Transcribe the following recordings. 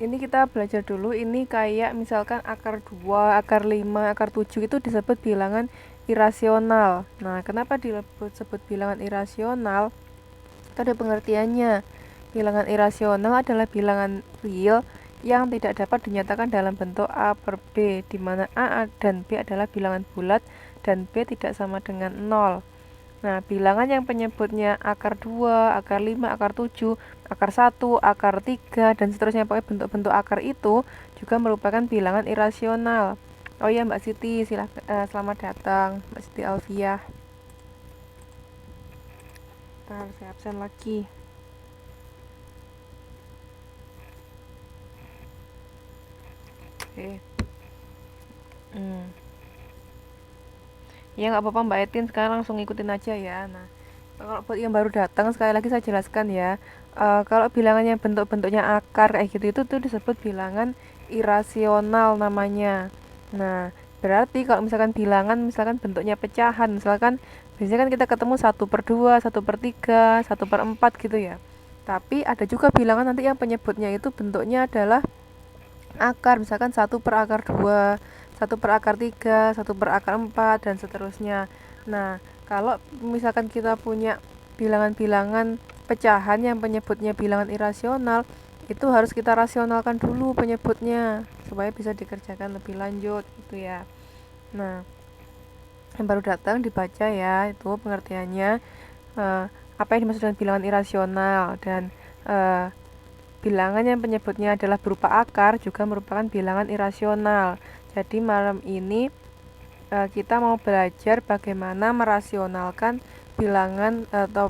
Ini kita belajar dulu, ini kayak misalkan akar 2, akar 5, akar 7 itu disebut bilangan irasional. Nah, kenapa disebut bilangan irasional? Itu ada pengertiannya. Bilangan irasional adalah bilangan real yang tidak dapat dinyatakan dalam bentuk A per B, di mana A dan B adalah bilangan bulat dan B tidak sama dengan 0. Nah, bilangan yang penyebutnya akar 2, akar 5, akar 7, akar 1, akar 3, dan seterusnya, pokoknya bentuk-bentuk akar itu juga merupakan bilangan irasional. Oh iya Mbak Siti, selamat datang Mbak Siti Alfiah. Ntar saya absen lagi. Oke. Hmm. Ya nggak apa-apa Mbak Etin, sekarang langsung ikutin aja ya. Nah, kalau buat yang baru datang, sekali lagi saya jelaskan ya. Kalau bilangannya bentuk-bentuknya akar kayak gitu itu tuh disebut bilangan irasional namanya. Nah, berarti kalau misalkan bilangan misalkan bentuknya pecahan, misalkan biasanya kan kita ketemu 1/2, 1/3, 1/4 gitu ya. Tapi ada juga bilangan nanti yang penyebutnya itu bentuknya adalah akar, misalkan 1/akar 2, 1/akar 3, 1/akar 4, dan seterusnya. Nah, kalau misalkan kita punya bilangan-bilangan pecahan yang penyebutnya bilangan irasional, itu harus kita rasionalkan dulu penyebutnya supaya bisa dikerjakan lebih lanjut gitu ya. Nah, yang baru datang dibaca ya, itu pengertiannya, apa yang dimaksud dengan bilangan irasional, dan eh, bilangan yang penyebutnya adalah berupa akar juga merupakan bilangan irasional. Jadi malam ini kita mau belajar bagaimana merasionalkan bilangan atau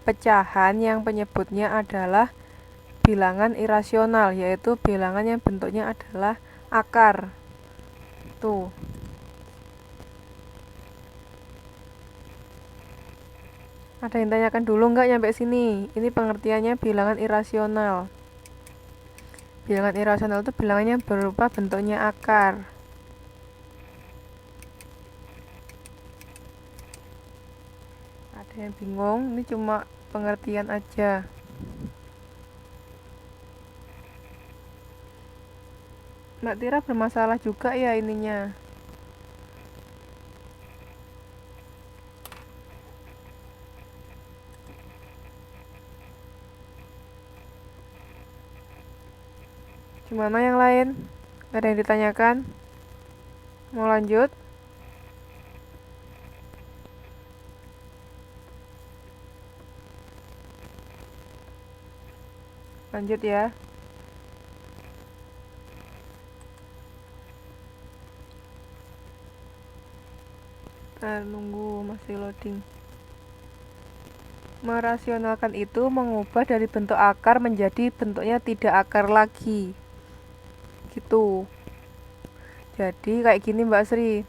pecahan yang penyebutnya adalah bilangan irasional, yaitu bilangan yang bentuknya adalah akar. Tuh. Ada yang tanyakan dulu nggak nyampe sini? Ini pengertiannya bilangan irasional. Bilangan irasional itu bilangannya berupa bentuknya akar. Ada yang bingung? Ini cuma pengertian aja. Mbak Tira bermasalah juga ya ininya. Gimana yang lain? Ada yang ditanyakan? Mau lanjut? Lanjut ya. Nunggu masih loading. Merasionalkan itu mengubah dari bentuk akar menjadi bentuknya tidak akar lagi. Gitu. Jadi kayak gini Mbak Sri.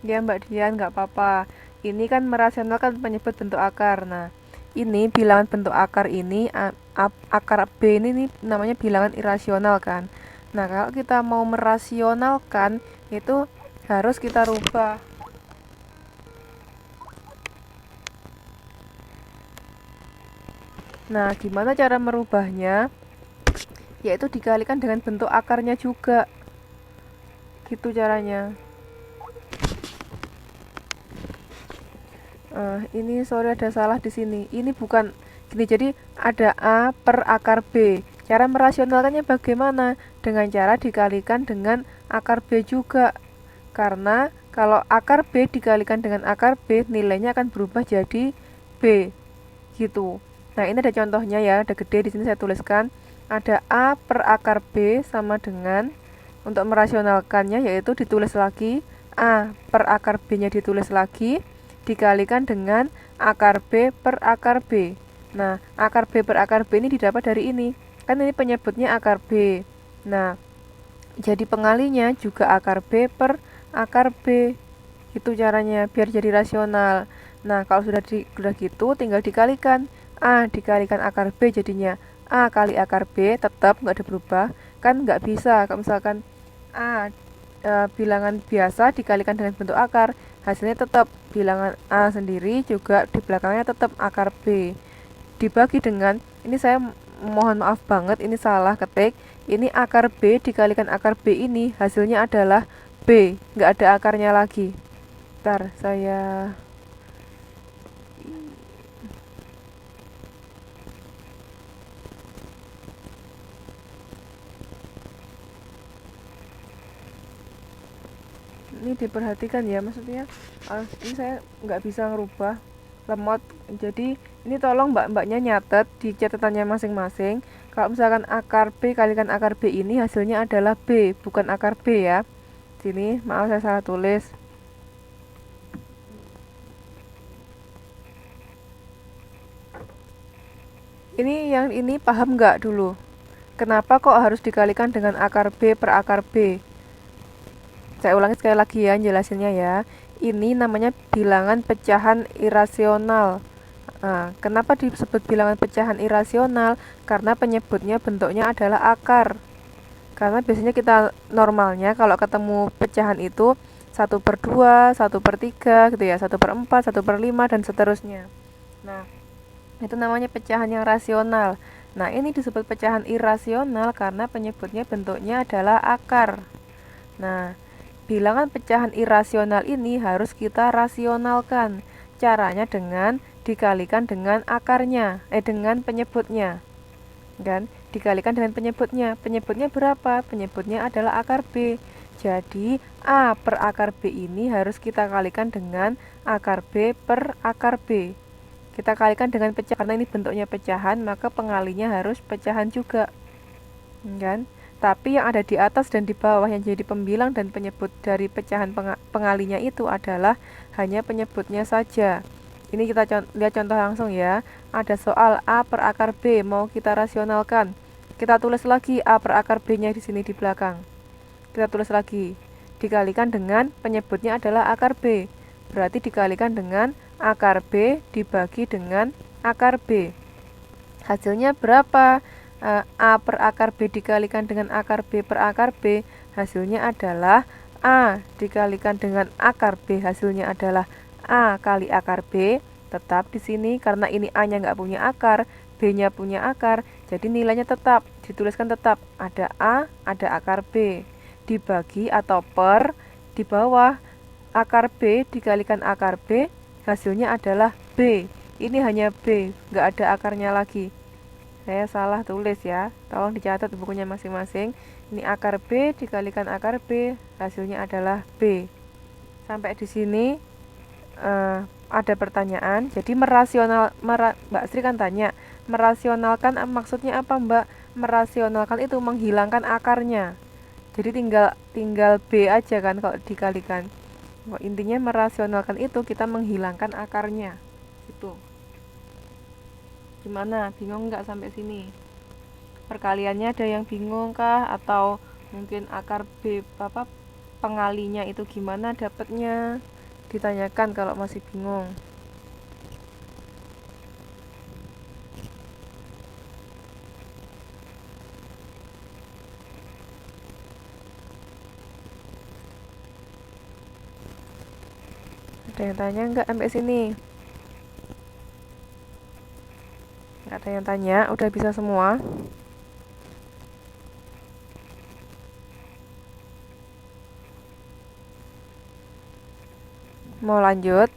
Ya Mbak Dian, nggak apa-apa. Ini kan merasionalkan penyebut bentuk akar. Nah, ini bilangan bentuk akar ini, akar B ini nih, namanya bilangan irasional kan. Nah, kalau kita mau merasionalkan itu harus kita rubah. Nah, gimana cara merubahnya? Yaitu dikalikan dengan bentuk akarnya juga. Gitu caranya. Ini sorry ada salah di sini. Ini bukan gini, jadi ada A per akar B. Cara merasionalkannya bagaimana? Dengan cara dikalikan dengan akar B juga. Karena kalau akar B dikalikan dengan akar B, nilainya akan berubah jadi B. Gitu. Nah, ini ada contohnya ya, ada gede di sini saya tuliskan. Ada A per akar B sama dengan, untuk merasionalkannya yaitu ditulis lagi A per akar B-nya ditulis lagi dikalikan dengan akar B per akar B. Nah, akar B per akar B ini didapat dari ini. Kan ini penyebutnya akar B. Nah, jadi pengalinya juga akar B per akar B. Itu caranya biar jadi rasional. Nah, kalau sudah gitu tinggal dikalikan. A dikalikan akar B jadinya A kali akar B, tetap nggak ada berubah. Kan nggak bisa kalau misalkan A bilangan biasa dikalikan dengan bentuk akar, hasilnya tetap bilangan A sendiri juga di belakangnya tetap akar B. Dibagi dengan, ini saya mohon maaf banget, ini salah ketik. Ini akar B dikalikan akar B ini hasilnya adalah B, nggak ada akarnya lagi. Bentar, saya ini diperhatikan ya, maksudnya ini saya nggak bisa ngerubah lemot, jadi ini tolong mbak-mbaknya nyatet di catatannya masing-masing. Kalau misalkan akar B kalikan akar B ini hasilnya adalah B, bukan akar B ya. Sini maaf saya salah tulis. Ini yang ini paham nggak dulu? Kenapa kok harus dikalikan dengan akar B per akar B? Saya ulangi sekali lagi ya jelasinnya ya. Ini namanya bilangan pecahan irasional. Nah, kenapa disebut bilangan pecahan irasional? Karena penyebutnya bentuknya adalah akar. Karena biasanya kita normalnya kalau ketemu pecahan itu 1/2, 1/3 gitu ya, 1/4, 1/5 dan seterusnya. Nah, itu namanya pecahan yang rasional. Nah, ini disebut pecahan irasional karena penyebutnya bentuknya adalah akar. Nah, bilangan pecahan irasional ini harus kita rasionalkan. Caranya dengan dikalikan dengan akarnya, dengan penyebutnya. Kan? Dikalikan dengan penyebutnya. Penyebutnya berapa? Penyebutnya adalah akar B. Jadi, A per akar B ini harus kita kalikan dengan akar B per akar B. Kita kalikan dengan pecahan, karena ini bentuknya pecahan, maka pengalinya harus pecahan juga. Kan? Tapi yang ada di atas dan di bawah yang jadi pembilang dan penyebut dari pecahan pengalinya itu adalah hanya penyebutnya saja. Ini kita lihat contoh langsung ya. Ada soal A per akar B, mau kita rasionalkan. Kita tulis lagi A per akar B-nya di sini di belakang. Kita tulis lagi. Dikalikan dengan penyebutnya adalah akar B. Berarti dikalikan dengan akar B dibagi dengan akar B. Hasilnya berapa? A per akar B dikalikan dengan akar B per akar B, hasilnya adalah A dikalikan dengan akar B, hasilnya adalah A kali akar B. Tetap di sini karena ini A-nya nggak punya akar, B-nya punya akar, jadi nilainya tetap, dituliskan tetap, ada A, ada akar B. Dibagi atau per, di bawah akar B dikalikan akar B, hasilnya adalah B. Ini hanya B, nggak ada akarnya lagi. Saya salah tulis ya, tolong dicatat bukunya masing-masing. Ini akar B dikalikan akar B, hasilnya adalah B. Sampai di sini ada pertanyaan. Jadi Mbak Sri kan tanya, merasionalkan maksudnya apa Mbak? Merasionalkan itu menghilangkan akarnya. Jadi tinggal B aja kan kalau dikalikan. Intinya merasionalkan itu kita menghilangkan akarnya. Itu. Gimana? Bingung nggak sampai sini? Perkaliannya ada yang bingung kah? Atau mungkin akar B pengalinya itu gimana dapatnya? Ditanyakan kalau masih bingung. Ada yang tanya nggak sampai sini? Nggak ada yang tanya, udah bisa semua. Mau lanjut?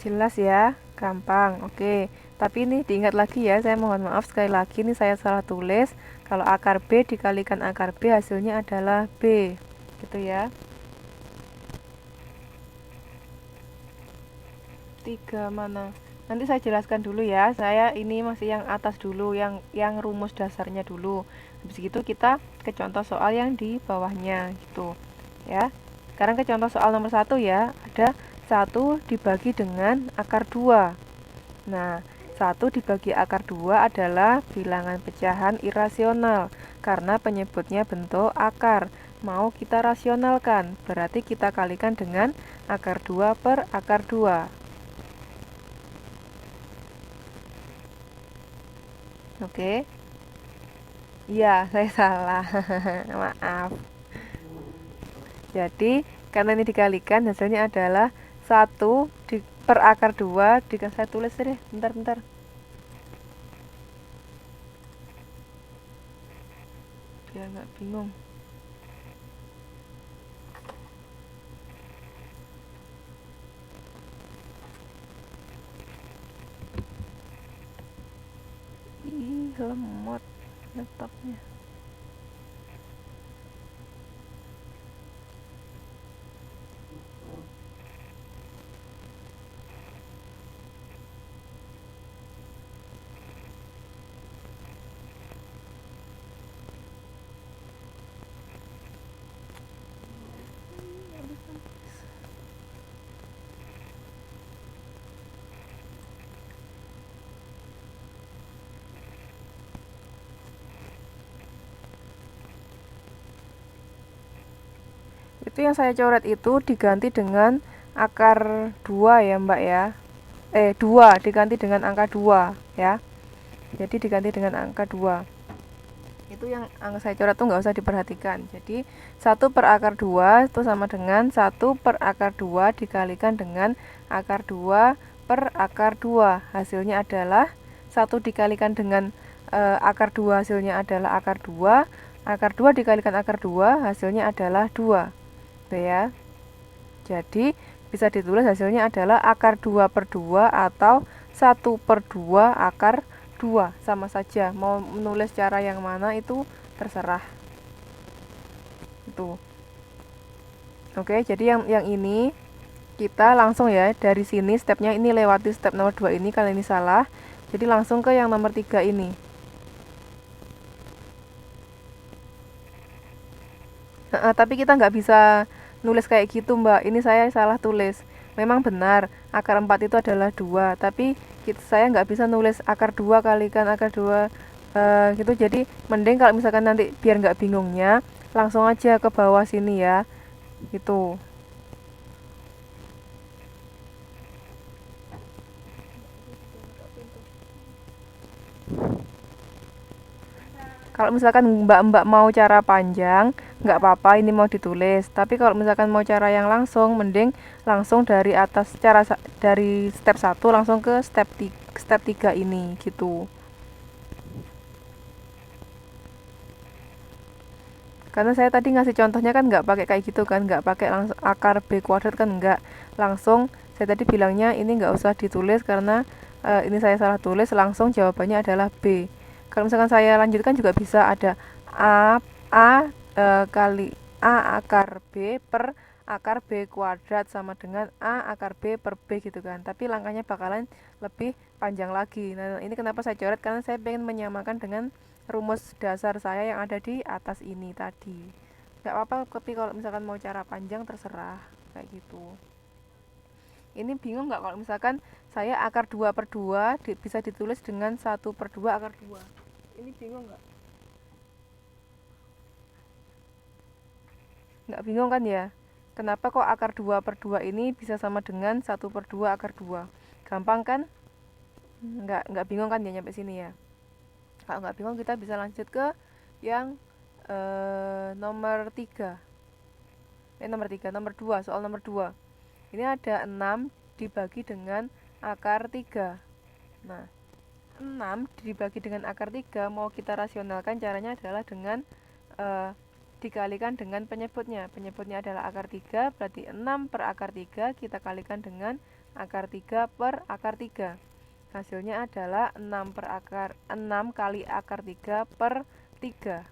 Jelas ya, gampang. Oke, tapi ini diingat lagi ya, saya mohon maaf sekali lagi, ini saya salah tulis. Kalau akar B dikalikan akar B hasilnya adalah B, gitu ya. 3 mana? Nanti saya jelaskan dulu ya. Saya ini masih yang atas dulu, yang rumus dasarnya dulu. Habis itu kita ke contoh soal yang di bawahnya gitu. Ya. Sekarang ke contoh soal nomor 1 ya. Ada 1 dibagi dengan akar 2. Nah, 1 dibagi akar 2 adalah bilangan pecahan irasional karena penyebutnya bentuk akar. Mau kita rasionalkan, berarti kita kalikan dengan akar 2 per akar 2. Oke. Iya, saya salah. Maaf. Jadi, karena ini dikalikan, hasilnya adalah 1 per akar 2. Saya tulis deh, bentar. Biar nggak bingung. Ih, lemot laptopnya. Itu yang saya coret itu diganti dengan akar 2 ya, Mbak ya. 2 diganti dengan angka 2 ya. Jadi diganti dengan angka 2. Itu yang angka saya coret tuh nggak usah diperhatikan. Jadi 1 per akar 2 itu sama dengan 1 per akar 2 dikalikan dengan akar 2 per akar 2. Hasilnya adalah 1 dikalikan dengan akar 2, hasilnya adalah akar 2. Akar 2 dikalikan akar 2, hasilnya adalah 2. Tuh ya. Jadi bisa ditulis hasilnya adalah akar 2 per 2 atau 1 per 2 akar 2. Sama saja, mau menulis cara yang mana itu terserah. Itu. Oke, jadi yang ini kita langsung ya dari sini stepnya ini lewati step nomor 2 ini kalau ini salah. Jadi langsung ke yang nomor 3 ini. Tapi kita nggak bisa nulis kayak gitu, Mbak. Ini saya salah tulis. Memang benar, akar 4 itu adalah 2, tapi saya nggak bisa nulis akar 2 kalikan akar 2 gitu. Jadi mending kalau misalkan nanti biar nggak bingungnya, langsung aja ke bawah sini ya. Gitu. Kalau misalkan mbak-mbak mau cara panjang, nggak apa-apa ini mau ditulis. Tapi kalau misalkan mau cara yang langsung, mending langsung dari atas dari step 1 langsung ke step 3 ini gitu. Karena saya tadi ngasih contohnya kan nggak pakai kayak gitu kan, nggak pakai langsung akar B kuadrat kan, nggak langsung. Saya tadi bilangnya ini nggak usah ditulis karena ini saya salah tulis, langsung jawabannya adalah B. Kalau misalkan saya lanjutkan juga bisa ada A kali A akar B per akar B kuadrat sama dengan A akar B per B gitu kan. Tapi langkahnya bakalan lebih panjang lagi. Nah, ini kenapa saya coret, karena saya pengen menyamakan dengan rumus dasar saya yang ada di atas ini tadi. Gak apa-apa, tapi kalau misalkan mau cara panjang terserah kayak gitu. Ini bingung nggak kalau misalkan saya akar 2 per 2 bisa ditulis dengan 1 per 2 akar 2? Ini bingung nggak? Nggak bingung kan ya? Kenapa kok akar 2 per 2 ini bisa sama dengan 1 per 2 akar 2? Gampang kan? Nggak bingung kan ya nyampe sini ya? Kalau nggak bingung kita bisa lanjut ke yang nomor 3. Nomor 2, soal nomor 2. Ini ada 6 dibagi dengan akar 3. Nah, 6 dibagi dengan akar 3 mau kita rasionalkan, caranya adalah dengan dikalikan dengan penyebutnya. Penyebutnya adalah akar 3, berarti 6 per akar 3 kita kalikan dengan akar 3 per akar 3. Hasilnya adalah 6 kali akar 3 per 3.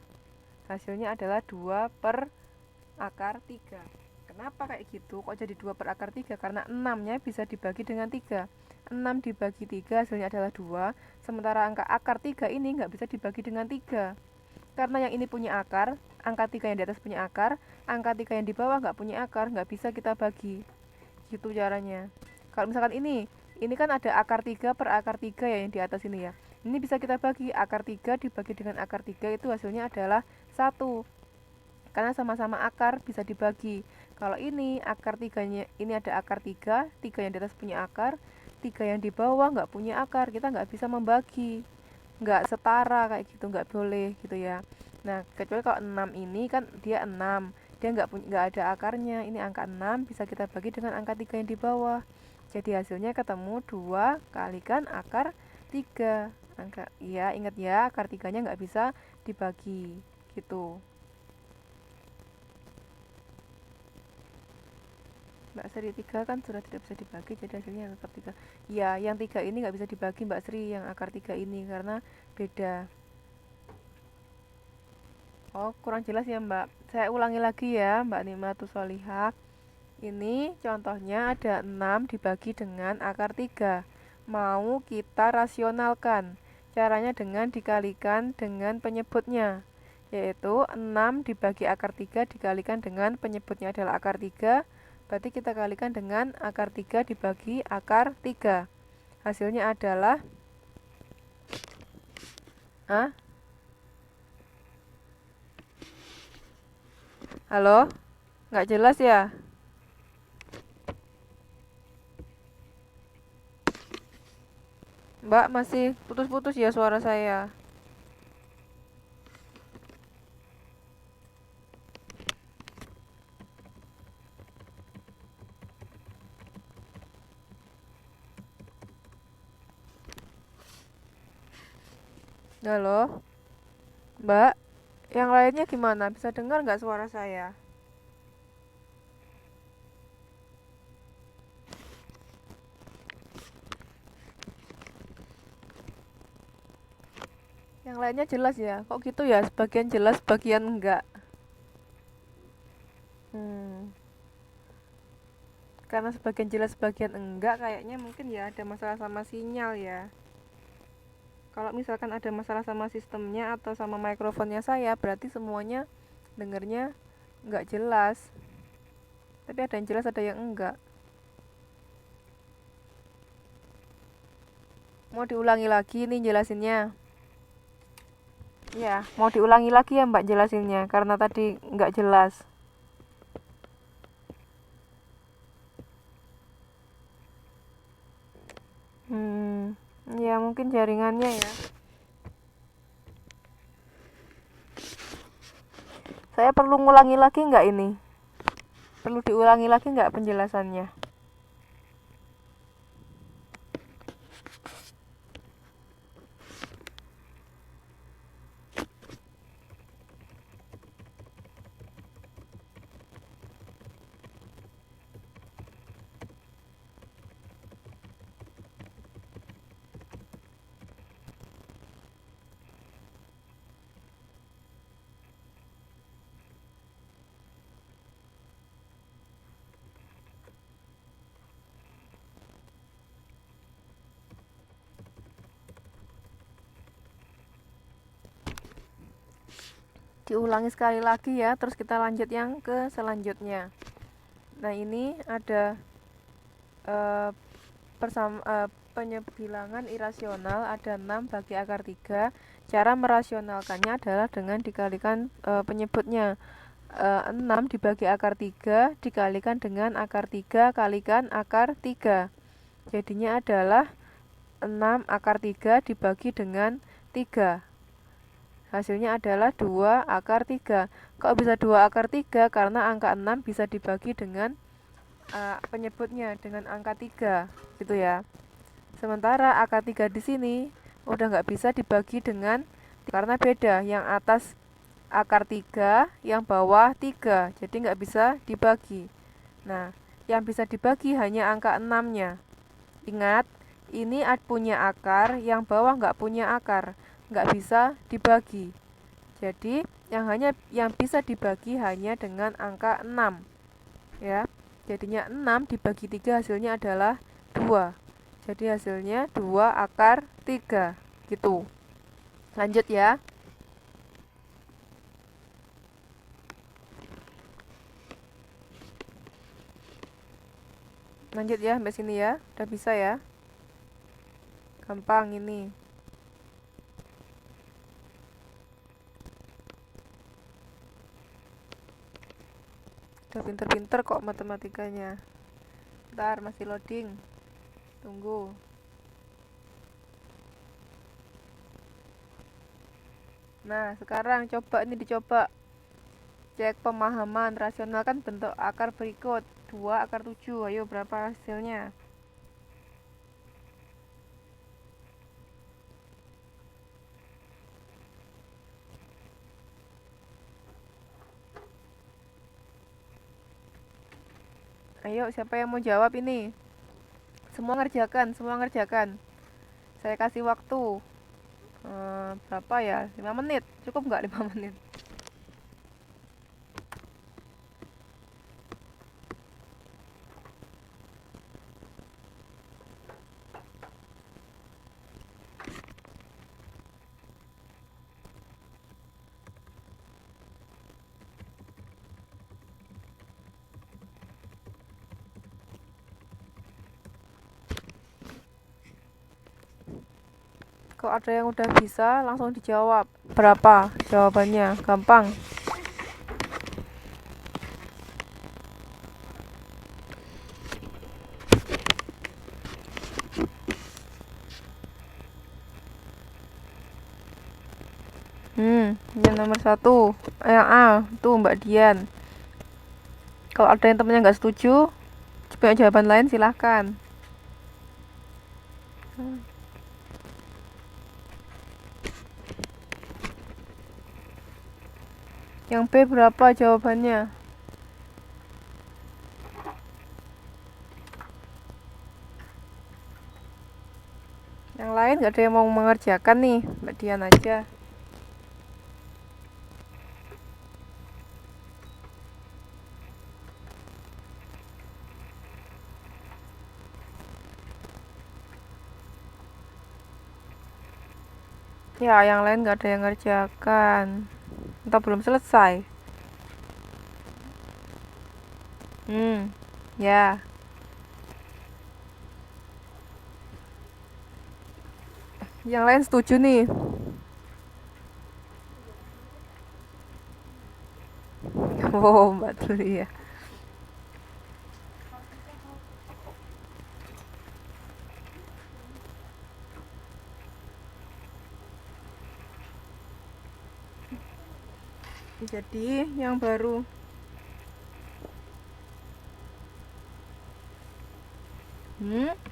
Hasilnya adalah 2 per akar 3. Kenapa kayak gitu? Kok jadi 2 per akar 3? Karena 6-nya bisa dibagi dengan 3. 6 dibagi 3 hasilnya adalah 2. Sementara angka akar 3 ini nggak bisa dibagi dengan 3. Karena yang ini punya akar, angka 3 yang di atas punya akar, angka 3 yang di bawah nggak punya akar, nggak bisa kita bagi. Gitu caranya. Kalau misalkan ini kan ada akar 3 per akar 3 ya yang di atas ini ya. Ini bisa kita bagi, akar 3 dibagi dengan akar 3 itu hasilnya adalah 1. Karena sama-sama akar bisa dibagi. Kalau ini akar 3-nya, ini ada akar 3, 3 yang di atas punya akar, 3 yang di bawah nggak punya akar, kita nggak bisa membagi. nggak setara kayak gitu, nggak boleh gitu ya. Nah, kecuali kalau 6 ini kan dia 6, dia nggak ada akarnya. Ini angka 6 bisa kita bagi dengan angka 3 yang di bawah. Jadi hasilnya ketemu 2 kalikan akar 3. Angka, ya ingat ya, akar 3-nya nggak bisa dibagi gitu. Mbak Sri, 3 kan sudah tidak bisa dibagi, jadi hasilnya tetap 3. Ya, yang 3 ini nggak bisa dibagi Mbak Sri, yang akar 3 ini, karena beda. Oh, kurang jelas ya Mbak. Saya ulangi lagi ya Mbak Nimatus Solihah. Ini contohnya ada 6 dibagi dengan akar 3. Mau kita rasionalkan. Caranya dengan dikalikan dengan penyebutnya. Yaitu 6 dibagi akar 3 dikalikan dengan penyebutnya adalah akar 3. Berarti kita kalikan dengan akar 3 dibagi akar 3. Hasilnya adalah halo? Nggak jelas ya? Mbak, masih putus-putus ya suara saya. Halo? Mbak, yang lainnya gimana? Bisa dengar nggak suara saya? Yang lainnya jelas ya? Kok gitu ya? Sebagian jelas, sebagian enggak. Hmm, karena sebagian jelas, sebagian enggak, kayaknya mungkin ya ada masalah sama sinyal ya. Kalau misalkan ada masalah sama sistemnya atau sama mikrofonnya saya, berarti semuanya dengernya enggak jelas. Tapi ada yang jelas, ada yang enggak. Mau diulangi lagi nih jelasinnya. Ya, mau diulangi lagi ya Mbak jelasinnya, karena tadi nggak jelas. Hmm, ya mungkin jaringannya ya. Saya perlu ngulangi lagi nggak ini? Perlu diulangi lagi nggak penjelasannya? Diulangi sekali lagi ya, terus kita lanjut yang ke selanjutnya. Nah, ini ada eh, penyebilangan irasional, ada 6 bagi akar 3. Cara merasionalkannya adalah dengan dikalikan penyebutnya. 6 dibagi akar 3 dikalikan dengan akar 3 kalikan akar 3. Jadinya adalah 6 akar 3 dibagi dengan 3. Hasilnya adalah 2 akar 3. Kok bisa 2 akar 3? Karena angka 6 bisa dibagi dengan penyebutnya dengan angka 3 gitu ya. Sementara akar 3 di sini udah nggak bisa dibagi dengan karena beda, yang atas akar 3, yang bawah 3, jadi nggak bisa dibagi. Nah, yang bisa dibagi hanya angka 6-nya. Ingat, ini punya akar, yang bawah nggak punya akar, nggak bisa dibagi. Jadi yang bisa dibagi hanya dengan angka 6 ya. Jadinya 6 dibagi 3 hasilnya adalah 2. Jadi hasilnya 2 akar 3 gitu. Lanjut ya. Lanjut ya sampai sini ya. Udah bisa ya. Gampang ini. Udah pinter-pinter kok matematikanya. Bentar, masih loading. Tunggu. Nah, sekarang coba ini dicoba cek pemahaman. Rasionalkan bentuk akar berikut. 2 akar 7. Ayo, berapa hasilnya? Ayo, siapa yang mau jawab ini? Semua ngerjakan. Saya kasih waktu. Berapa ya? 5 menit. Cukup nggak 5 menit? Kalau ada yang udah bisa, langsung dijawab. Berapa jawabannya? Gampang. Yang nomor 1. Yang A, tuh Mbak Dian. Kalau ada yang temennya nggak setuju, punya jawaban lain silahkan. Yang B berapa jawabannya? Yang lain nggak ada yang mau mengerjakan nih, Mbak Dian aja. Ya, yang lain nggak ada yang ngerjakan. Entah belum selesai. Ya. Yang lain setuju nih. Oh, Mbak Tuli ya. Jadi, yang baru.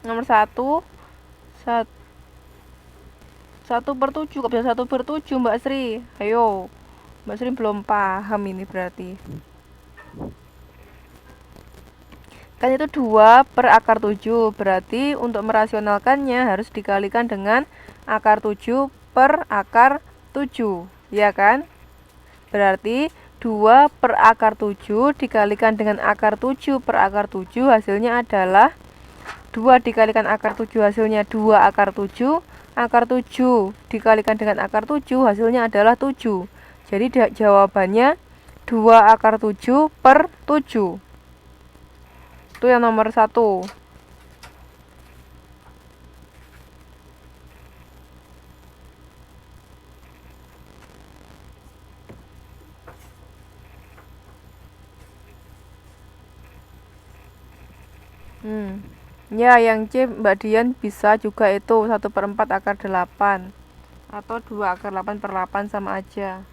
Nomor 1. 1/7. Kok bisa 1/7, Mbak Sri? Ayo. Mbak Sri belum paham ini berarti. Kan itu 2 per akar 7. Berarti untuk merasionalkannya harus dikalikan dengan akar 7 per akar 7. Ya kan? Berarti 2 per akar 7 dikalikan dengan akar 7 per akar 7 hasilnya adalah 2 dikalikan akar 7 hasilnya 2 akar 7. Akar 7 dikalikan dengan akar 7 hasilnya adalah 7. Jadi jawabannya 2 akar 7 per 7. Itu yang nomor 1. Ya, yang C Mbak Dian bisa juga itu 1/4 akar 8. Atau 2 akar 8 per 8 sama aja.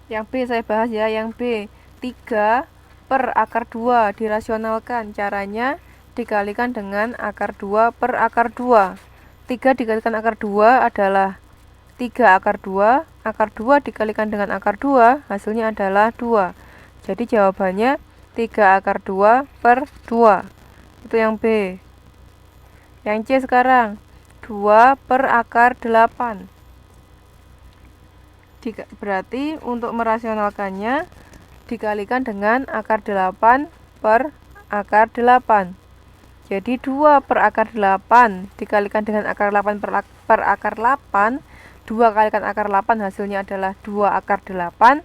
Yang B saya bahas ya, yang B 3 per akar 2 dirasionalkan. Caranya dikalikan dengan akar 2 per akar 2. 3 dikalikan akar 2 adalah 3 akar 2. Akar 2 dikalikan dengan akar 2 hasilnya adalah 2. Jadi jawabannya 3 akar 2 per 2. Itu yang B. Yang C sekarang 2 per akar 8. Berarti untuk merasionalkannya dikalikan dengan akar 8 per akar 8. Jadi 2 per akar 8 dikalikan dengan akar 8 per akar 8. 2 kalikan akar 8 hasilnya adalah 2 akar 8.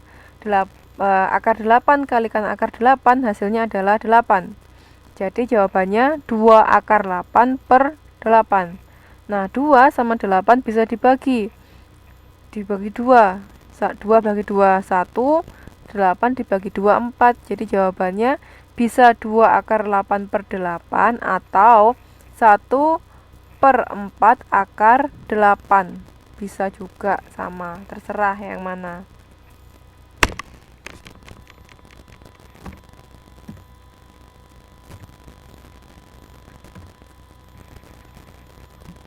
Akar 8 kalikan akar 8 hasilnya adalah 8. Jadi jawabannya 2 akar 8 per 8. Nah, 2 sama 8 bisa dibagi 2. 2 bagi 2 1. 8 dibagi 2 4. Jadi jawabannya bisa 2 akar 8 per 8 atau 1 1/4 akar 8. Bisa juga sama, terserah yang mana.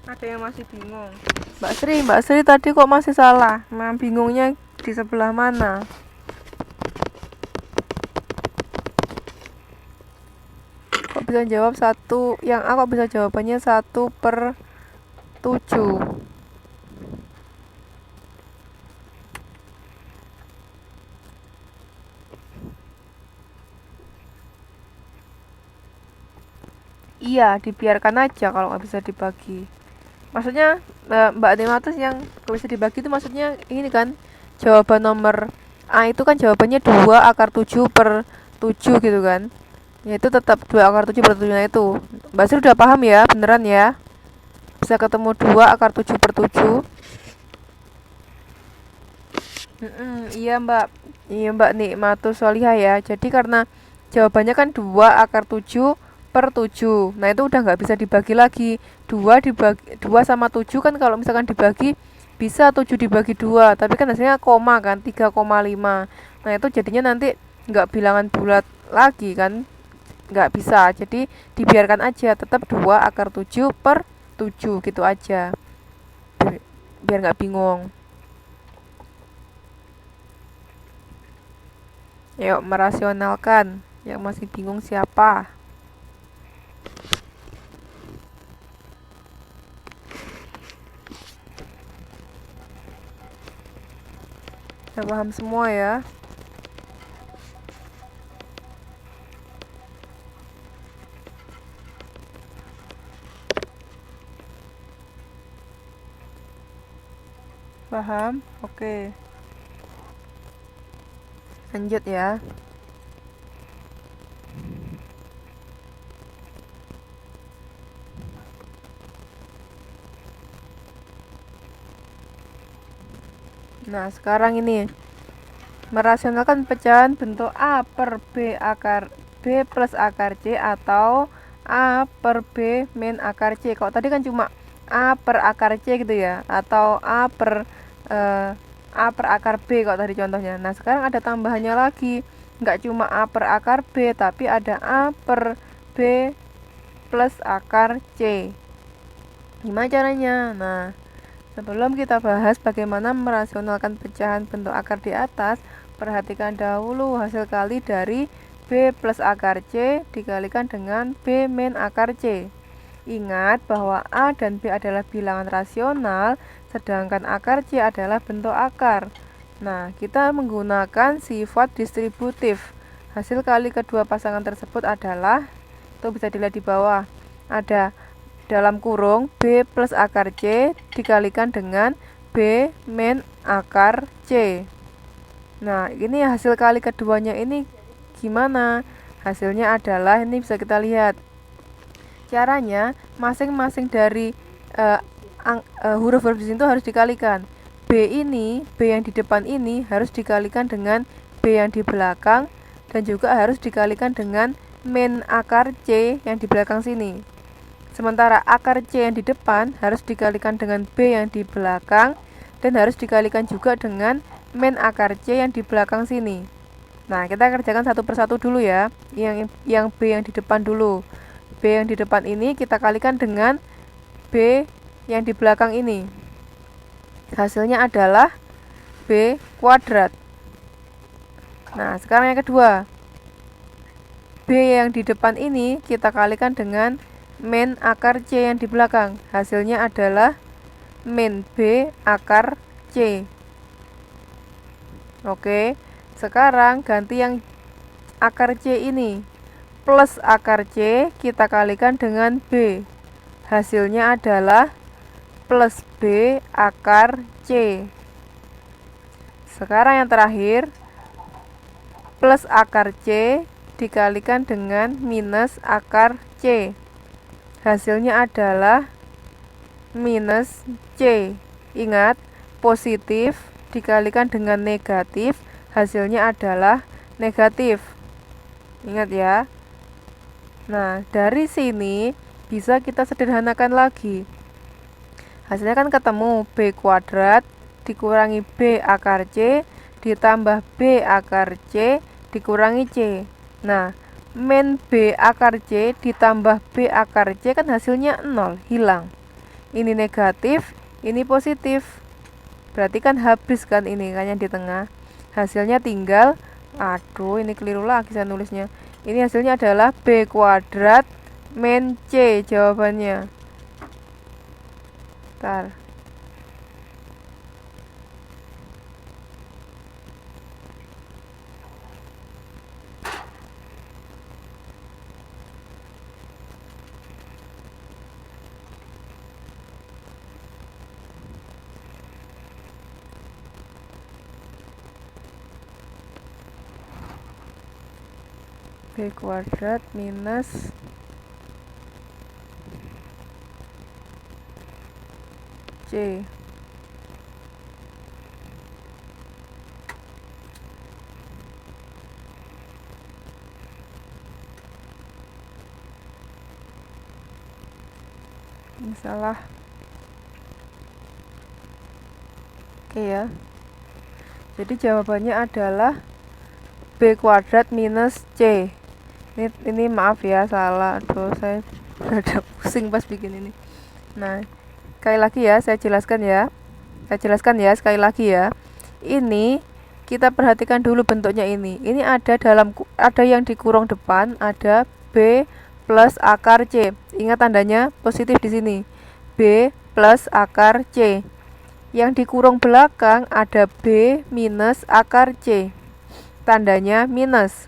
Ada yang masih bingung? Mbak Sri tadi kok masih salah? Bingungnya di sebelah mana? Kok bisa jawab satu? Yang A kok bisa jawabannya 1/7? Iya, dibiarkan aja kalau nggak bisa dibagi. Maksudnya Mbak Timatus yang nggak bisa dibagi itu maksudnya ini kan, jawaban nomor A itu kan jawabannya 2/7/7 gitu kan. Ya itu tetap 2/7/7. Nah itu Mbak Sri udah paham ya, beneran ya? Bisa ketemu 2/7/7. Iya Mbak. Iya Mbak Nikmatus Solihah ya. Jadi karena jawabannya kan 2/7/7. Nah itu udah nggak bisa dibagi lagi. 2 sama 7 kan kalau misalkan dibagi bisa 7 dibagi 2. Tapi kan hasilnya koma kan, 3,5. Nah itu jadinya nanti nggak bilangan bulat lagi kan. Nggak bisa. Jadi dibiarkan aja tetap 2/7/7 gitu aja. Biar nggak bingung. Yuk merasionalkan. Yang masih bingung siapa? Udah paham semua ya? Paham? Oke. Lanjut ya. Nah, sekarang ini merasionalkan pecahan bentuk A per B akar B plus akar C atau A per B min akar C. Kalau tadi kan cuma A per akar C gitu ya, atau A per akar B kalau tadi contohnya. Nah, sekarang ada tambahannya lagi. Nggak cuma A per akar B, tapi ada A per B plus akar C. Gimana caranya? Nah, sebelum kita bahas bagaimana merasionalkan pecahan bentuk akar di atas, perhatikan dahulu hasil kali dari B plus akar C dikalikan dengan B min akar C. Ingat bahwa A dan B adalah bilangan rasional, sedangkan akar C adalah bentuk akar. Nah, kita menggunakan sifat distributif. Hasil kali kedua pasangan tersebut adalah, itu bisa dilihat di bawah, ada dalam kurung B plus akar C dikalikan dengan B min akar C. Nah, ini hasil kali keduanya ini gimana? Hasilnya adalah, ini bisa kita lihat. Caranya, masing-masing dari huruf-huruf di sini tuh harus dikalikan. B yang di depan ini harus dikalikan dengan B yang di belakang, dan juga harus dikalikan dengan min akar C yang di belakang sini. Sementara akar C yang di depan harus dikalikan dengan B yang di belakang, dan harus dikalikan juga dengan min akar C yang di belakang sini. Nah, kita kerjakan satu persatu dulu ya. Yang B yang di depan dulu. B yang di depan ini kita kalikan dengan B yang di belakang ini. Hasilnya adalah B kuadrat. Nah, sekarang yang kedua. B yang di depan ini kita kalikan dengan min akar C yang di belakang. Hasilnya adalah min B akar C. Oke, sekarang ganti yang akar C ini. Plus akar C kita kalikan dengan B. Hasilnya adalah plus B akar C. Sekarang yang terakhir, plus akar C dikalikan dengan minus akar C. Hasilnya adalah minus C. Ingat, positif dikalikan dengan negatif, hasilnya adalah negatif. Ingat ya. Nah, dari sini bisa kita sederhanakan lagi. Hasilnya kan ketemu B kuadrat dikurangi B akar C ditambah B akar C dikurangi C. Nah, min B akar C ditambah B akar C kan hasilnya 0, hilang. Ini negatif, ini positif. Berarti kan habis kan ini kan yang di tengah. Hasilnya tinggal, aduh ini keliru lagi saya nulisnya. Ini hasilnya adalah B kuadrat min C jawabannya. Bentar. B kuadrat minus C. Ini salah. Oke ya. Jadi jawabannya adalah B kuadrat minus C. Ini maaf ya, salah. Aduh, saya rada pusing pas bikin ini. Nah, sekali lagi ya, saya jelaskan ya. Sekali lagi ya. Ini kita perhatikan dulu bentuknya ini. Ini ada yang dikurung depan, ada B plus akar C. Ingat tandanya positif di sini. B plus akar C. Yang dikurung belakang ada B minus akar C. Tandanya minus.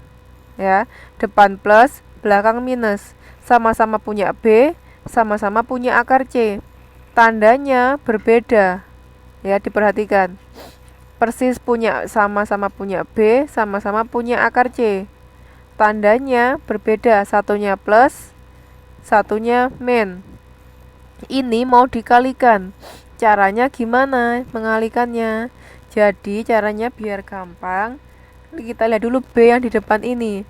Ya, depan plus, belakang minus. Sama-sama punya B, sama-sama punya akar C. Tandanya berbeda. Ya, diperhatikan. Persis sama-sama punya B, sama-sama punya akar C. Tandanya berbeda, satunya plus, satunya min. Ini mau dikalikan. Caranya gimana mengalikannya? Jadi caranya biar gampang, kita lihat dulu B yang di depan ini.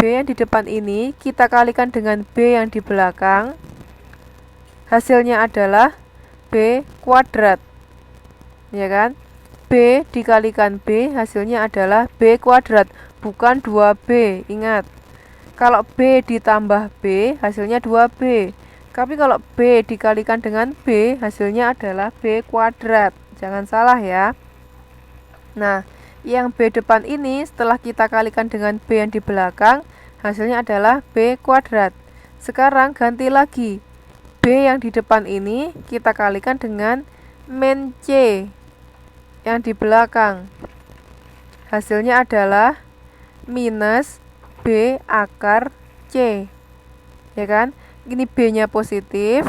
B yang di depan ini kita kalikan dengan B yang di belakang. Hasilnya adalah B kuadrat. Ya kan? B dikalikan B hasilnya adalah B kuadrat, bukan 2B. Ingat. Kalau B ditambah B hasilnya 2B. Tapi kalau B dikalikan dengan B hasilnya adalah B kuadrat. Jangan salah ya. Nah, yang B depan ini setelah kita kalikan dengan B yang di belakang, hasilnya adalah B kuadrat. Sekarang ganti lagi. B yang di depan ini kita kalikan dengan min C yang di belakang. Hasilnya adalah minus B akar C. Ya kan? Ini B-nya positif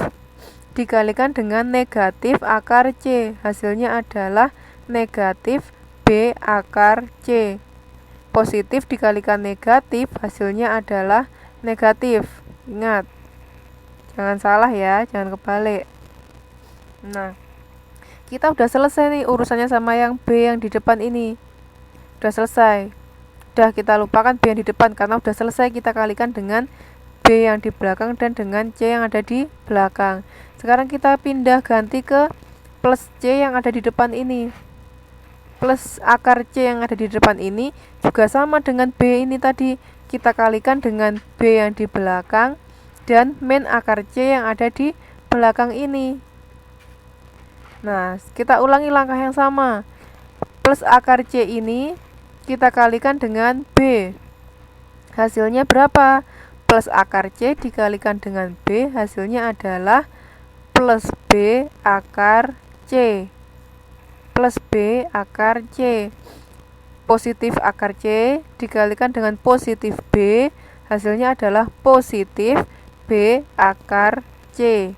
dikalikan dengan negatif akar C. Hasilnya adalah negatif B akar C. Positif dikalikan negatif, hasilnya adalah negatif. Ingat, jangan salah ya, jangan kebalik. Nah, kita udah selesai nih urusannya sama yang B yang di depan ini. Udah selesai. Udah kita lupakan B yang di depan karena udah selesai kita kalikan dengan B yang di belakang dan dengan C yang ada di belakang. Sekarang kita pindah ganti ke plus C yang ada di depan ini. Plus akar C yang ada di depan ini juga sama dengan B ini tadi. Kita kalikan dengan B yang di belakang dan min akar C yang ada di belakang ini. Nah, kita ulangi langkah yang sama. Plus akar C ini kita kalikan dengan B. Hasilnya berapa? Plus akar C dikalikan dengan B, hasilnya adalah plus B akar C. Plus B akar C. Positif akar C dikalikan dengan positif B, hasilnya adalah positif B akar C.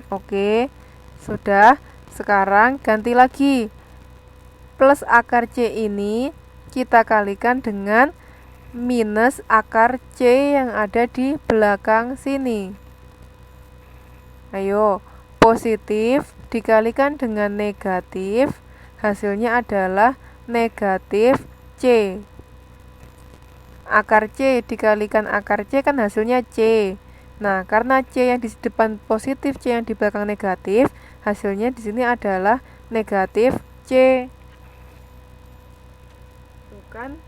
Oke, sudah. Sekarang ganti lagi. Plus akar C ini kita kalikan dengan minus akar C yang ada di belakang sini. Ayo, positif dikalikan dengan negatif, hasilnya adalah negatif C. Akar C dikalikan akar C kan hasilnya C. Nah, karena C yang di depan positif, C yang di belakang negatif, hasilnya di sini adalah negatif C, bukan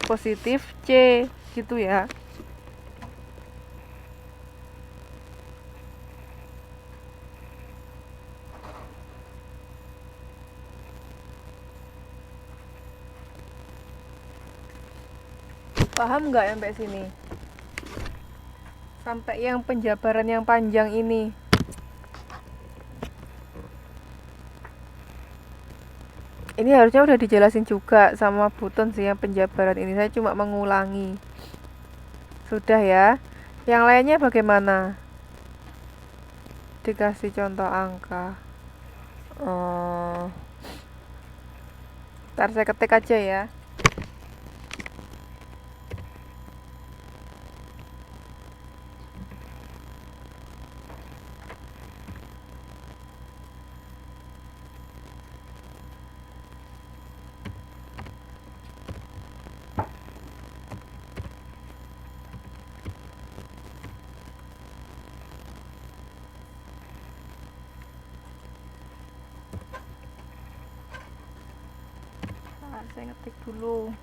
positif C, gitu ya. Paham nggak sampai sini? Sampai yang penjabaran yang panjang ini. Ini harusnya udah dijelasin juga sama Buton sih yang penjabaran ini. Saya cuma mengulangi. Sudah ya. Yang lainnya bagaimana? Dikasih contoh angka. Ntar saya ketik aja ya. Saya ngetik dulu.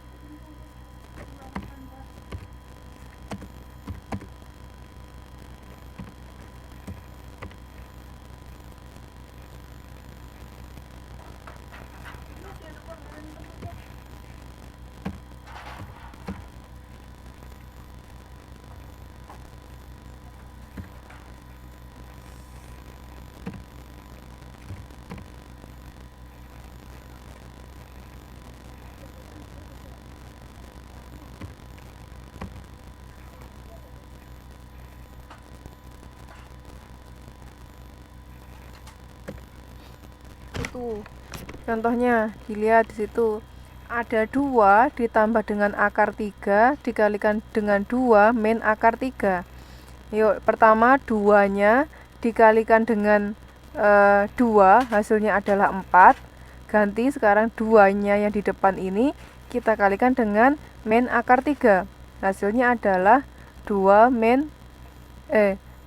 Itu contohnya, dilihat di situ. Ada 2 ditambah dengan akar 3 dikalikan dengan 2 min akar 3. Yuk, pertama 2-nya dikalikan dengan 2, hasilnya adalah 4. Ganti sekarang 2-nya yang di depan ini kita kalikan dengan min akar 3. Hasilnya adalah 2 min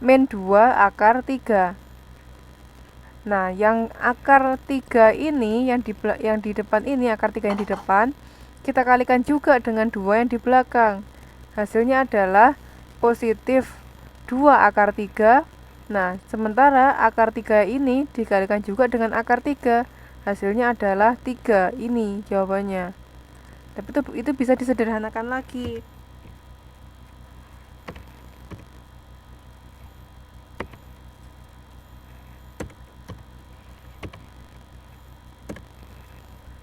2 akar 3. Nah, yang akar 3 ini yang di depan ini, akar 3 yang di depan, kita kalikan juga dengan 2 yang di belakang. Hasilnya adalah positif 2 akar 3. Nah, sementara akar 3 ini dikalikan juga dengan akar 3. Hasilnya adalah 3. Ini jawabannya. Tapi itu bisa disederhanakan lagi.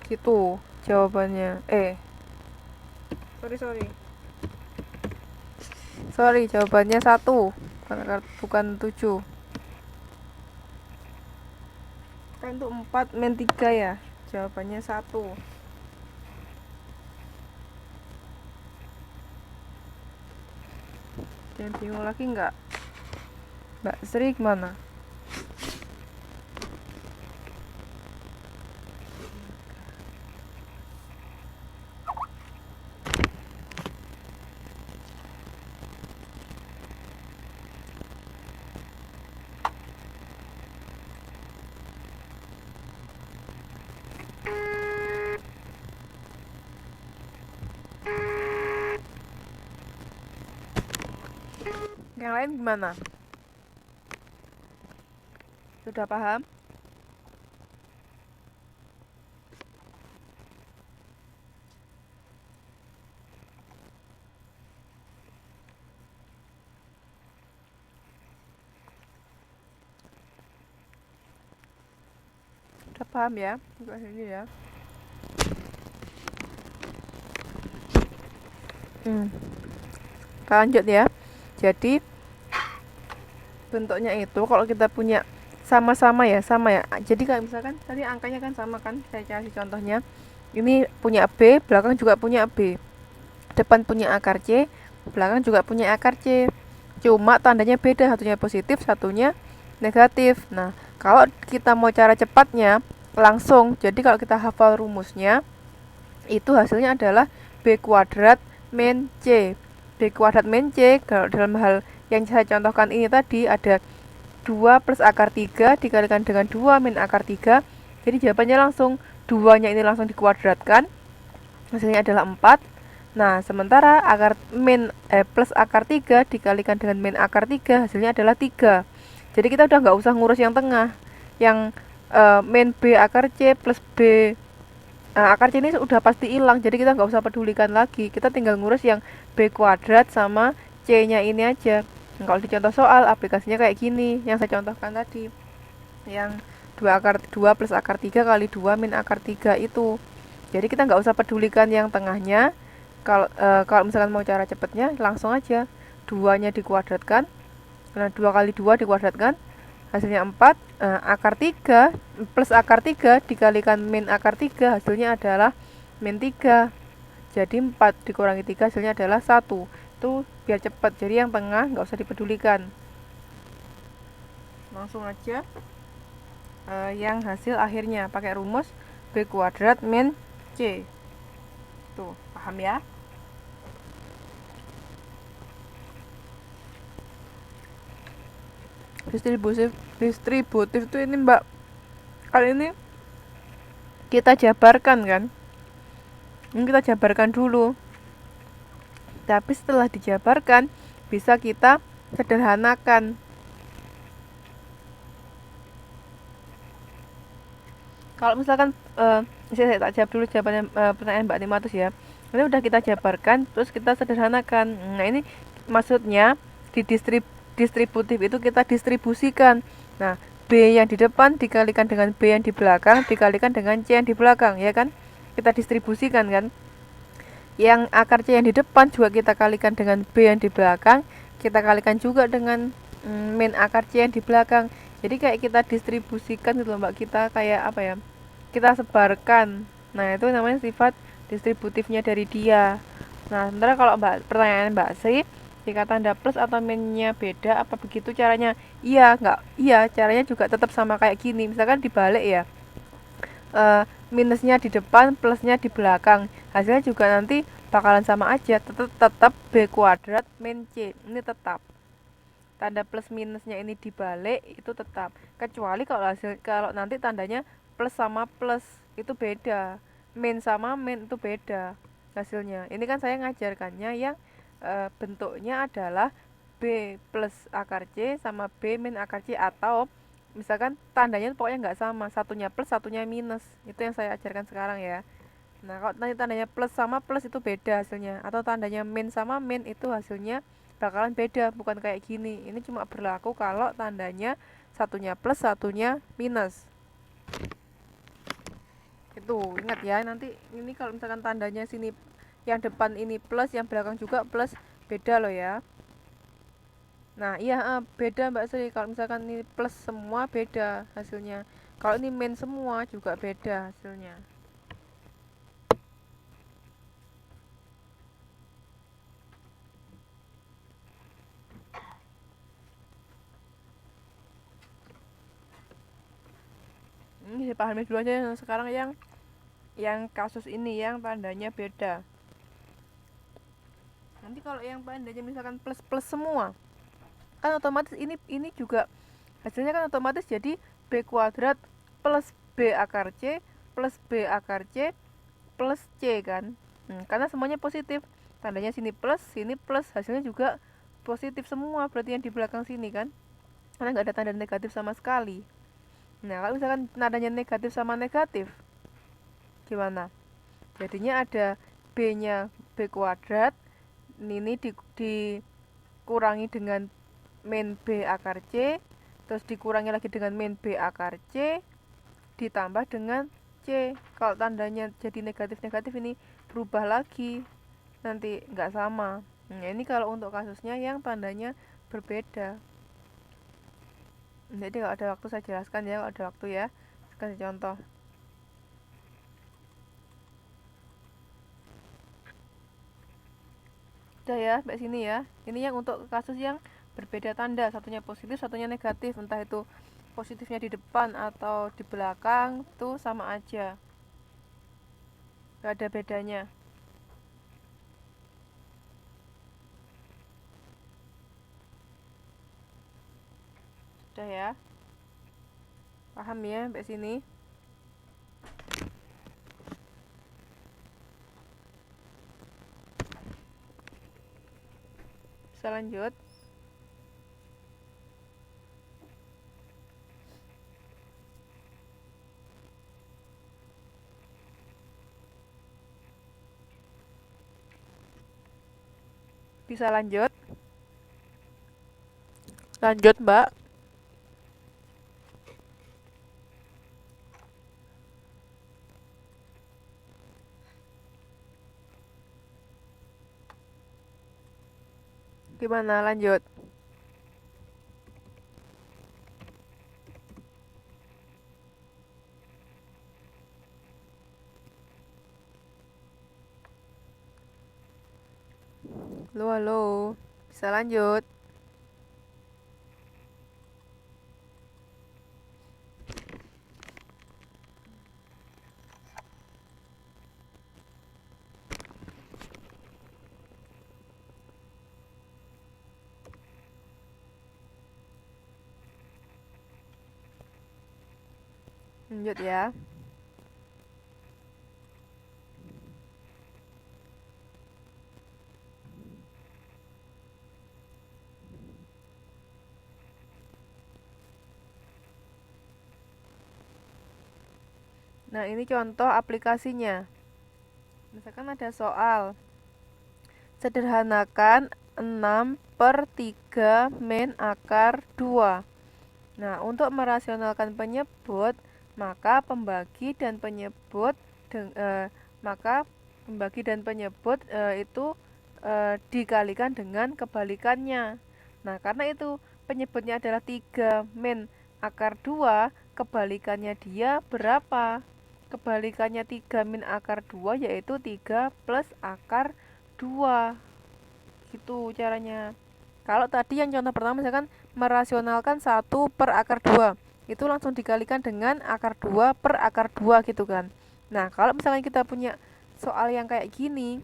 Gitu jawabannya. Sorry, jawabannya 1, bukan 7. Kan itu 4 min 3 ya. Jawabannya 1. Yang bingung lagi nggak? Mbak Sri gimana? Yang lain gimana? Sudah paham? Sudah paham ya? Bukan ini ya. Lanjut ya. Jadi bentuknya itu kalau kita punya sama ya. Jadi kalau misalkan tadi angkanya kan sama kan, saya kasih contohnya. Ini punya B, belakang juga punya B. Depan punya akar C, belakang juga punya akar C. Cuma tandanya beda, satunya positif, satunya negatif. Nah, kalau kita mau cara cepatnya langsung, jadi kalau kita hafal rumusnya, itu hasilnya adalah B kuadrat min C. B kuadrat min C kalau dalam hal yang saya contohkan ini tadi ada 2 plus akar 3 dikalikan dengan 2 min akar 3. Jadi jawabannya langsung 2-nya ini langsung dikuadratkan. Hasilnya adalah 4. Nah, sementara plus akar 3 dikalikan dengan min akar 3 hasilnya adalah 3. Jadi kita udah nggak usah ngurus yang tengah. Yang min B akar C plus B akar C ini udah pasti hilang. Jadi kita nggak usah pedulikan lagi. Kita tinggal ngurus yang B kuadrat sama C-nya ini aja. Nah, kalau di contoh soal aplikasinya kayak gini yang saya contohkan tadi. Yang 2 plus akar 3 kali 2 min akar 3 itu. Jadi kita nggak usah pedulikan yang tengahnya. Kalau misalkan mau cara cepatnya langsung aja 2-nya dikuadratkan. Nah, 2 kali 2 dikuadratkan hasilnya 4. Akar 3 plus akar 3 dikalikan min akar 3 hasilnya adalah min 3. Jadi 4 dikurangi 3 hasilnya adalah 1. Itu biar cepat. Jadi yang tengah nggak usah dipedulikan. Langsung aja yang hasil akhirnya pakai rumus B kuadrat min C. Tuh, paham ya? Distributif tuh ini Mbak. Kali ini kita jabarkan kan? Ini kita jabarkan dulu. Tapi setelah dijabarkan bisa kita sederhanakan. Kalau misalkan saya tak jawab dulu jawabannya pertanyaan Mbak Timatus ya. Ini udah kita jabarkan terus kita sederhanakan. Nah, ini maksudnya di distributif itu kita distribusikan. Nah, B yang di depan dikalikan dengan B yang di belakang dikalikan dengan C yang di belakang, ya kan? Kita distribusikan kan? Yang akar C yang di depan juga kita kalikan dengan B yang di belakang, kita kalikan juga dengan min akar C yang di belakang. Jadi kayak kita distribusikan gitu loh Mbak, kita kayak apa ya, kita sebarkan. Nah, itu namanya sifat distributifnya dari dia. Nah, sementara kalau pertanyaan Mbak Sri, jika tanda plus atau minnya beda, apa begitu caranya? Iya, caranya juga tetap sama kayak gini. Misalkan dibalik ya, minusnya di depan, plusnya di belakang. Hasilnya juga nanti bakalan sama aja, tetap B kuadrat min C. Ini tetap. Tanda plus minusnya ini dibalik itu tetap. Kecuali kalau nanti tandanya plus sama plus itu beda. Min sama min itu beda hasilnya. Ini kan saya ngajarkannya yang bentuknya adalah B plus akar C sama B min akar C, atau misalkan tandanya pokoknya nggak sama, satunya plus satunya minus. Itu yang saya ajarkan sekarang ya. Nah, kalau nanti tandanya plus sama plus itu beda hasilnya, atau tandanya min sama min itu hasilnya bakalan beda, bukan kayak gini. Ini cuma berlaku kalau tandanya satunya plus satunya minus. Itu ingat ya, nanti ini kalau misalkan tandanya sini yang depan ini plus, yang belakang juga plus, beda loh ya. Nah, iya beda Mbak Sri. Kalau misalkan ini plus semua beda hasilnya. Kalau ini min semua juga beda hasilnya. Ini dipahami dulu aja sekarang yang kasus ini yang tandanya beda. Nanti kalau yang tandanya misalkan plus plus semua, kan otomatis ini juga hasilnya kan otomatis jadi B kuadrat plus B akar C plus B akar C plus C kan. Karena semuanya positif, tandanya sini plus, hasilnya juga positif semua, berarti yang di belakang sini kan, karena nggak ada tanda negatif sama sekali. Nah, kalau misalkan nadanya negatif sama negatif, gimana? Jadinya ada B-nya B kuadrat, ini dikurangi dengan min B akar C, terus dikurangi lagi dengan min B akar C, ditambah dengan C. Kalau tandanya jadi negatif-negatif ini berubah lagi, nanti nggak sama. Nah, ini kalau untuk kasusnya yang tandanya berbeda. Jadi kalau ada waktu saya jelaskan ya, kalau ada waktu ya. Kasih contoh. Udah ya, sampai sini ya. Ini yang untuk kasus yang berbeda tanda, satunya positif, satunya negatif. Entah itu positifnya di depan atau di belakang, itu sama aja. Gak ada bedanya. Udah ya? Paham ya sampai sini? Bisa lanjut? Bisa lanjut? Lanjut, Mbak. Gimana lanjut? Halo, halo. Bisa lanjut? Lanjut ya. Nah, ini contoh aplikasinya. Misalkan ada soal. Sederhanakan 6/3 min akar 2. Nah, untuk merasionalkan penyebut, maka pembagi dan penyebut itu dikalikan dengan kebalikannya. Nah, karena itu penyebutnya adalah 3 min akar 2, kebalikannya dia berapa? Kebalikannya 3 min akar 2 yaitu 3 plus akar 2. Gitu caranya. Kalau tadi yang contoh pertama misalkan merasionalkan 1 per akar 2, itu langsung dikalikan dengan akar 2 per akar 2 gitu kan. Nah, kalau misalnya kita punya soal yang kayak gini,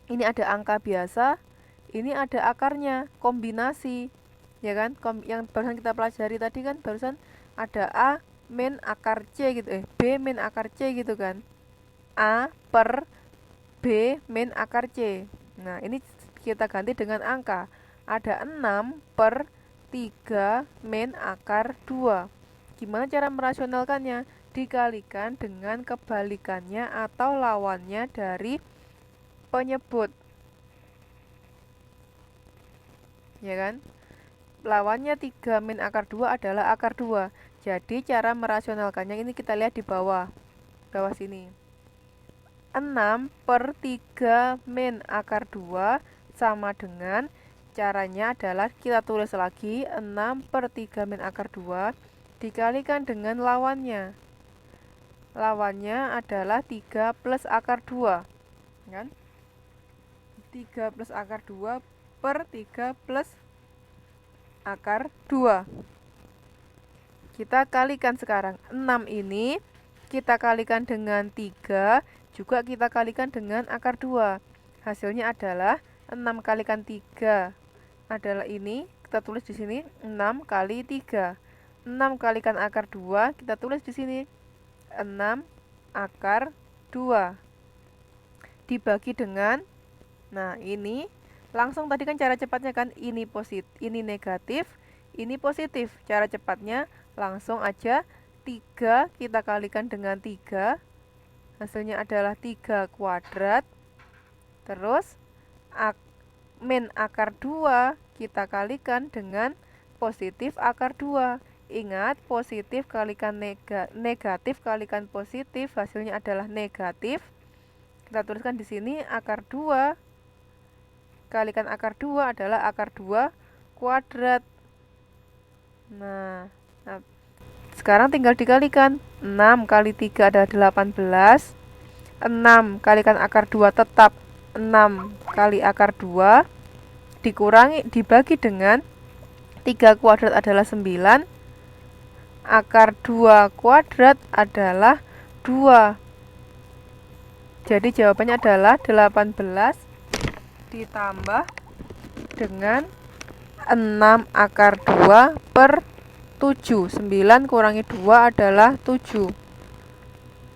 ini ada angka biasa, ini ada akarnya, kombinasi. Ya kan? Yang barusan kita pelajari tadi kan barusan ada A min akar C gitu, B min akar C gitu kan. A per B min akar C. Nah, ini kita ganti dengan angka. Ada 6/3 min akar 2. Gimana cara merasionalkannya? Dikalikan dengan kebalikannya atau lawannya dari penyebut. Ya kan? Lawannya 3 min akar 2 adalah akar 2. Jadi cara merasionalkannya ini kita lihat di bawah. Bawah sini. 6/3 min akar 2 sama dengan, caranya adalah kita tulis lagi 6/3 min akar 2 dikalikan dengan lawannya. Lawannya adalah 3 plus akar 2 kan? 3 plus akar 2 per 3 plus akar 2. Kita kalikan sekarang 6 ini kita kalikan dengan 3, juga kita kalikan dengan akar 2. Hasilnya adalah 6 kalikan 3 adalah ini, kita tulis di sini 6 kali 3. 6 kalikan akar 2 kita tulis di sini 6 akar 2 dibagi dengan, nah ini langsung tadi kan cara cepatnya kan, ini positif, ini negatif, ini positif. Cara cepatnya langsung aja 3 kita kalikan dengan 3, hasilnya adalah 3 kuadrat. Terus min akar 2 kita kalikan dengan positif akar 2. Ingat, positif kalikan negatif kalikan positif, hasilnya adalah negatif. Kita tuliskan di sini akar 2 kalikan akar 2 adalah akar 2 kuadrat. Nah, sekarang tinggal dikalikan. 6 kali 3 adalah 18. 6 kalikan akar 2 tetap 6 kali akar 2 dibagi dengan 3 kuadrat adalah 9. Akar 2 kuadrat adalah 2. Jadi jawabannya adalah 18 ditambah dengan 6 akar 2 per 7. 9 kurangi 2 adalah 7.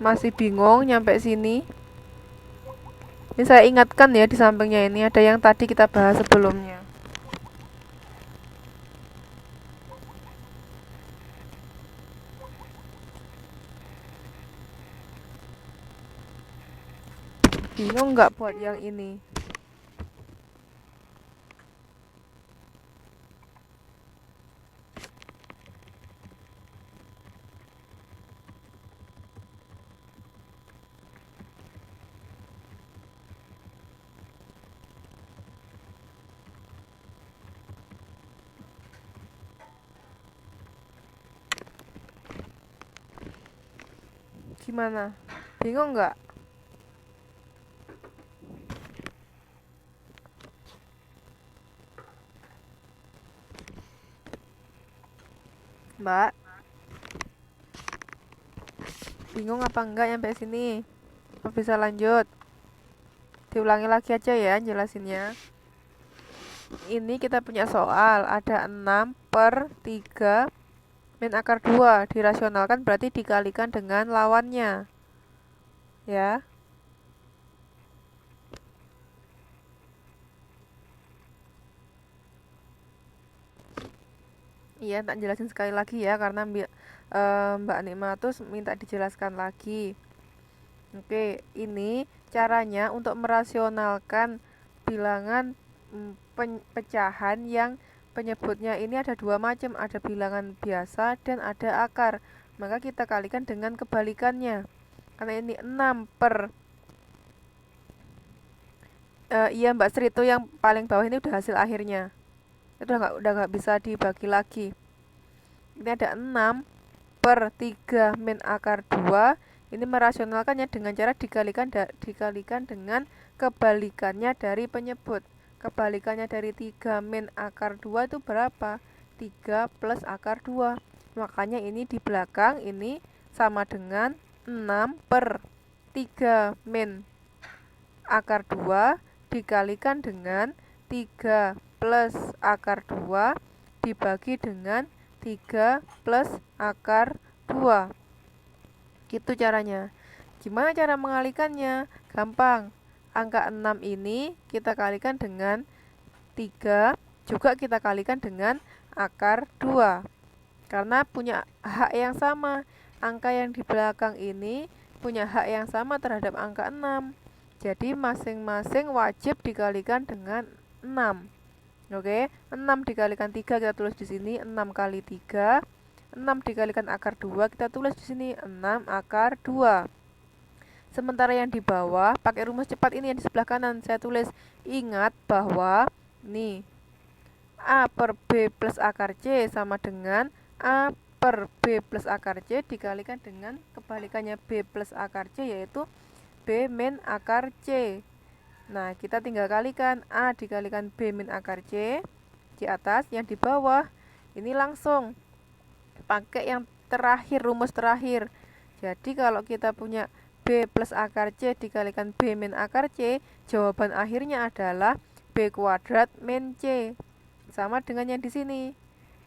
Masih bingung nyampe sini? Ini saya ingatkan ya, di sampingnya ini ada yang tadi kita bahas sebelumnya. Bingung nggak buat yang ini? Gimana? Bingung nggak? Mbak, bingung apa enggak nyampe sini? Apa bisa lanjut? Diulangi lagi aja ya jelasinnya. Ini kita punya soal, ada 6 per 3 min akar 2. Dirasionalkan berarti dikalikan dengan lawannya. Ya. Iya, tak jelasin sekali lagi ya, karena Mbak Nikmatus minta dijelaskan lagi. Oke, ini caranya untuk merasionalkan bilangan pecahan yang penyebutnya ini ada dua macam, ada bilangan biasa dan ada akar. Maka kita kalikan dengan kebalikannya. Karena ini 6 per iya Mbak Sri, itu yang paling bawah ini udah hasil akhirnya. Itu udah nggak bisa dibagi lagi. Ini ada 6 per 3 min akar 2. Ini merasionalkannya dengan cara dikalikan dengan kebalikannya dari penyebut. Kebalikannya dari 3 min akar 2 itu berapa? 3 plus akar 2. Makanya ini di belakang ini sama dengan 6 per 3 min akar 2 dikalikan dengan 3 plus akar 2 dibagi dengan 3 plus akar 2. Gitu caranya. Gimana cara mengalikannya? Gampang. Angka 6 ini kita kalikan dengan 3, juga kita kalikan dengan akar 2. Karena punya hak yang sama. Angka yang di belakang ini punya hak yang sama terhadap angka 6. Jadi masing-masing wajib dikalikan dengan 6. Oke, 6 dikalikan 3 kita tulis di sini 6 kali 3. 6 dikalikan akar 2 kita tulis di sini 6 akar 2. Sementara yang di bawah pakai rumus cepat ini yang di sebelah kanan saya tulis. Ingat bahwa nih A per B plus akar C sama dengan A per B plus akar C dikalikan dengan kebalikannya B plus akar C, yaitu B min akar C. Nah, kita tinggal kalikan A dikalikan B min akar C di atas, yang di bawah ini langsung pakai yang terakhir, rumus terakhir. Jadi kalau kita punya B plus akar C dikalikan B min akar C, jawaban akhirnya adalah B kuadrat min C. Sama dengan yang di sini.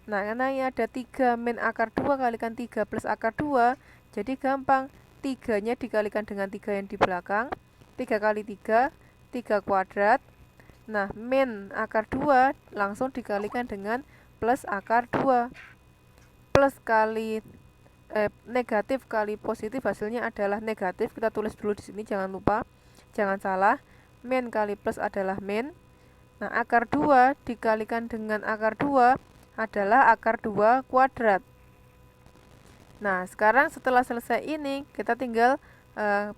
Nah, karena ini ada 3 min akar 2 kalikan 3 plus akar 2, jadi gampang. 3-nya dikalikan dengan 3 yang di belakang. 3 kali 3, 3 kuadrat. Nah, min akar 2 langsung dikalikan dengan plus akar 2. Plus kali negatif kali positif hasilnya adalah negatif. Kita tulis dulu di sini, jangan lupa. Jangan salah. Min kali plus adalah min. Nah, akar 2 dikalikan dengan akar 2 adalah akar 2 kuadrat. Nah, sekarang setelah selesai ini, kita tinggal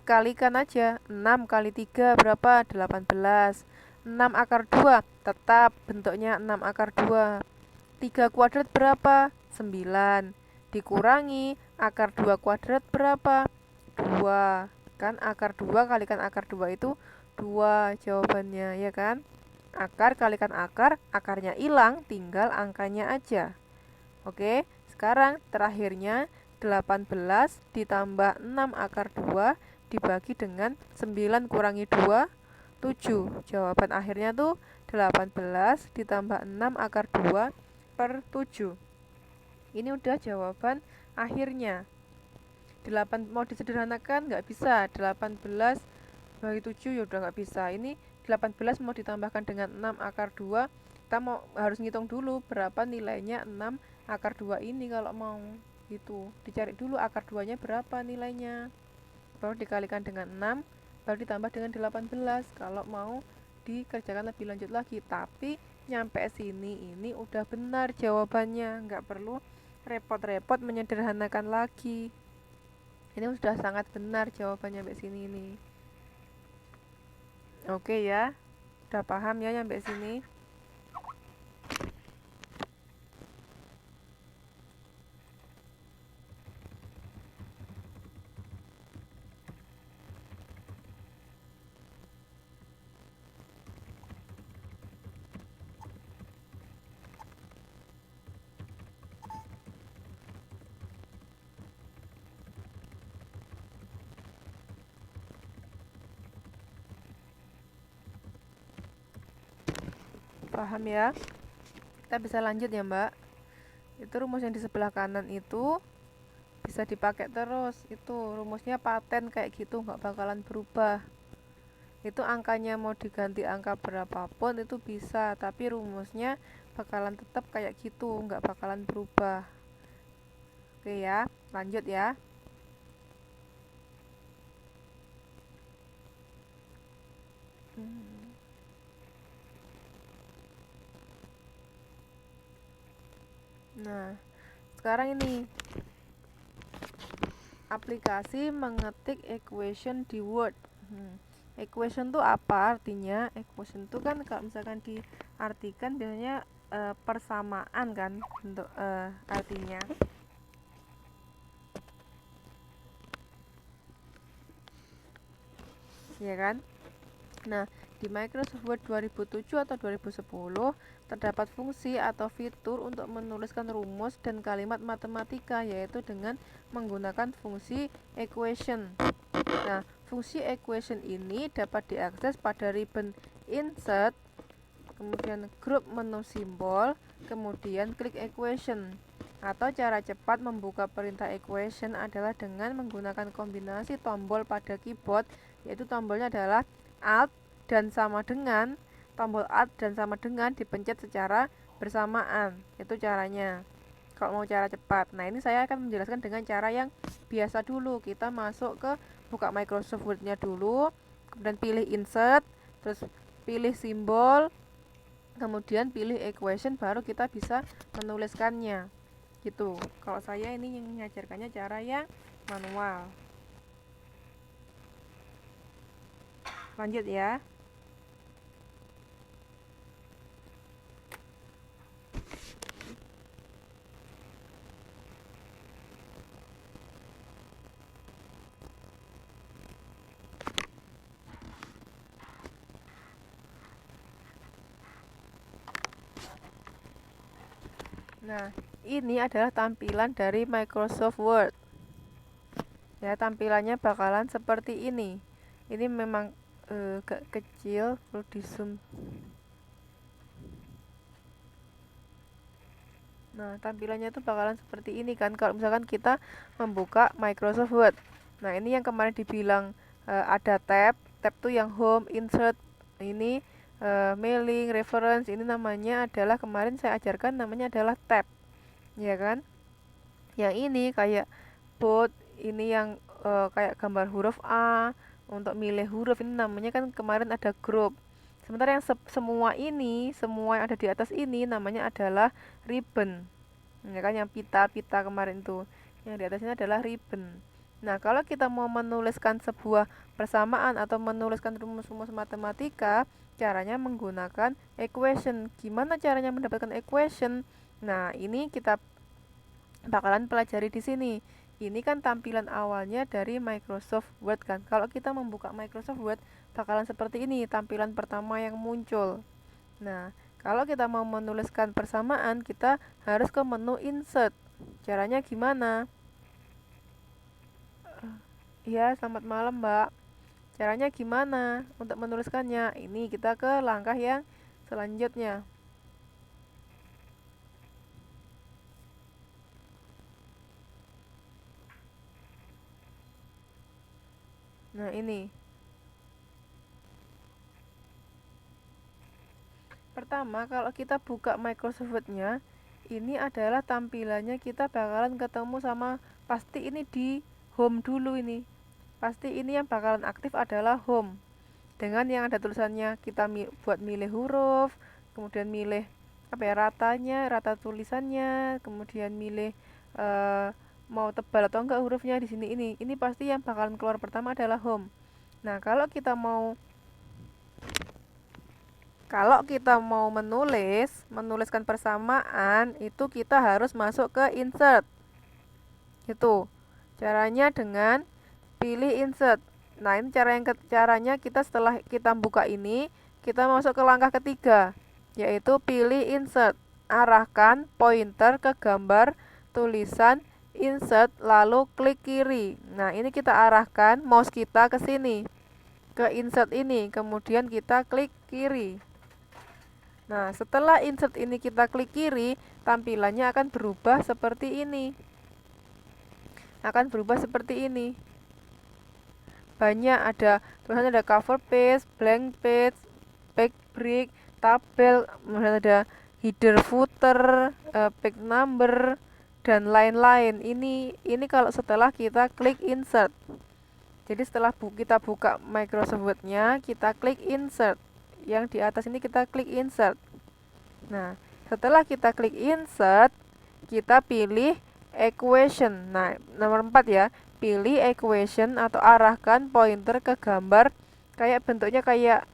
kalikan aja. 6 kali 3 berapa? 18. 6 akar 2, tetap bentuknya 6 akar 2. 3 kuadrat berapa? 9. Dikurangi akar 2 kuadrat berapa? 2. Kan akar 2 kalikan akar 2 itu 2 jawabannya, ya kan? Akar kalikan akar, akarnya hilang, tinggal angkanya aja. Oke, sekarang terakhirnya 18 ditambah 6 akar 2 dibagi dengan 9 kurangi 2, 7. Jawaban akhirnya tuh 18 ditambah 6 akar 2 per 7. Ini udah jawaban akhirnya. 8 mau disederhanakan nggak bisa. 18 bagi 7 ya udah nggak bisa. Ini 18 mau ditambahkan dengan 6 akar 2, kita mau harus ngitung dulu berapa nilainya 6 akar 2 ini. Kalau mau gitu dicari dulu akar 2 nya berapa nilainya, baru dikalikan dengan 6, baru ditambah dengan 18 kalau mau dikerjakan lebih lanjut lagi. Tapi nyampe sini ini udah benar jawabannya, nggak perlu repot-repot menyederhanakan lagi. Ini sudah sangat benar jawabannya sampai sini ini. Oke ya, udah paham ya sampai sini? Paham ya? Kita bisa lanjut ya Mbak. Itu rumus yang di sebelah kanan itu bisa dipakai terus. Itu rumusnya paten kayak gitu, nggak bakalan berubah. Itu angkanya mau diganti angka berapapun itu bisa, tapi rumusnya bakalan tetap kayak gitu, nggak bakalan berubah. Oke ya, lanjut ya. Nah, sekarang ini aplikasi mengetik equation di Word. Equation tuh apa artinya? Equation tuh kan kalau misalkan diartikan biasanya persamaan kan untuk artinya. Ya kan? Nah, di Microsoft Word 2007 atau 2010 terdapat fungsi atau fitur untuk menuliskan rumus dan kalimat matematika, yaitu dengan menggunakan fungsi equation. Nah, fungsi equation ini dapat diakses pada ribbon insert, kemudian grup menu simbol, kemudian klik equation. Atau cara cepat membuka perintah equation adalah dengan menggunakan kombinasi tombol pada keyboard, yaitu tombolnya adalah Alt dan sama dengan, tombol Alt dan sama dengan dipencet secara bersamaan. Itu caranya kalau mau cara cepat. Nah, ini saya akan menjelaskan dengan cara yang biasa dulu. Kita masuk ke buka Microsoft Word-nya dulu, kemudian pilih insert, terus pilih simbol, kemudian pilih equation, baru kita bisa menuliskannya gitu. Kalau saya ini yang mengajarkannya cara yang manual. Lanjut ya. Nah, ini adalah tampilan dari Microsoft Word. Ya, tampilannya bakalan seperti ini. Ini memang agak kecil, perlu di zoom. Nah, tampilannya itu bakalan seperti ini kan kalau misalkan kita membuka Microsoft Word. Nah, ini yang kemarin dibilang ada tab tuh yang home, insert, ini mailing, reference, ini namanya adalah kemarin saya ajarkan namanya adalah tab. Ya kan? Yang ini kayak bold, ini yang kayak gambar huruf A, untuk milih huruf ini namanya kan kemarin ada group. Sementara yang semua ini, semua yang ada di atas ini namanya adalah ribbon. Ya kan, yang pita-pita kemarin tuh. Yang di atas ini adalah ribbon. Nah, kalau kita mau menuliskan sebuah persamaan atau menuliskan rumus-rumus matematika, caranya menggunakan equation. Gimana caranya mendapatkan equation? Nah, ini kita bakalan pelajari di sini. Ini kan tampilan awalnya dari Microsoft Word kan. Kalau kita membuka Microsoft Word bakalan seperti ini tampilan pertama yang muncul. Nah, kalau kita mau menuliskan persamaan, kita harus ke menu insert. Caranya gimana? Ya, selamat malam, Mbak. Caranya gimana untuk menuliskannya? Ini kita ke langkah yang selanjutnya. Nah, ini. Pertama, kalau kita buka Microsoft Word-nya, ini adalah tampilannya, kita bakalan ketemu sama, pasti ini di home dulu ini. Pasti ini yang bakalan aktif adalah home. Dengan yang ada tulisannya, kita buat milih huruf, kemudian milih apa ya, ratanya, rata tulisannya, kemudian milih eh, mau tebal atau enggak hurufnya di sini ini. Ini pasti yang bakalan keluar pertama adalah home. Nah, kalau kita mau menuliskan persamaan, itu kita harus masuk ke insert. Itu. Caranya dengan pilih insert. Nah, ini caranya kita setelah kita buka ini, kita masuk ke langkah ketiga, yaitu pilih insert. Arahkan pointer ke gambar tulisan insert lalu klik kiri. Nah, ini kita arahkan mouse kita ke sini, ke insert ini, kemudian kita klik kiri. Nah, setelah insert ini kita klik kiri, tampilannya akan berubah seperti ini. Akan berubah seperti ini. Banyak ada tulisannya, ada cover page, blank page, back break, tabel, kemudian ada header footer, page number, dan lain-lain. Ini kalau setelah kita klik insert. Jadi setelah kita buka Microsoft Word-nya, kita klik insert. Yang di atas ini kita klik insert. Nah, setelah kita klik insert, kita pilih equation. Nah, nomor 4 ya, pilih equation atau arahkan pointer ke gambar, kayak bentuknya kayak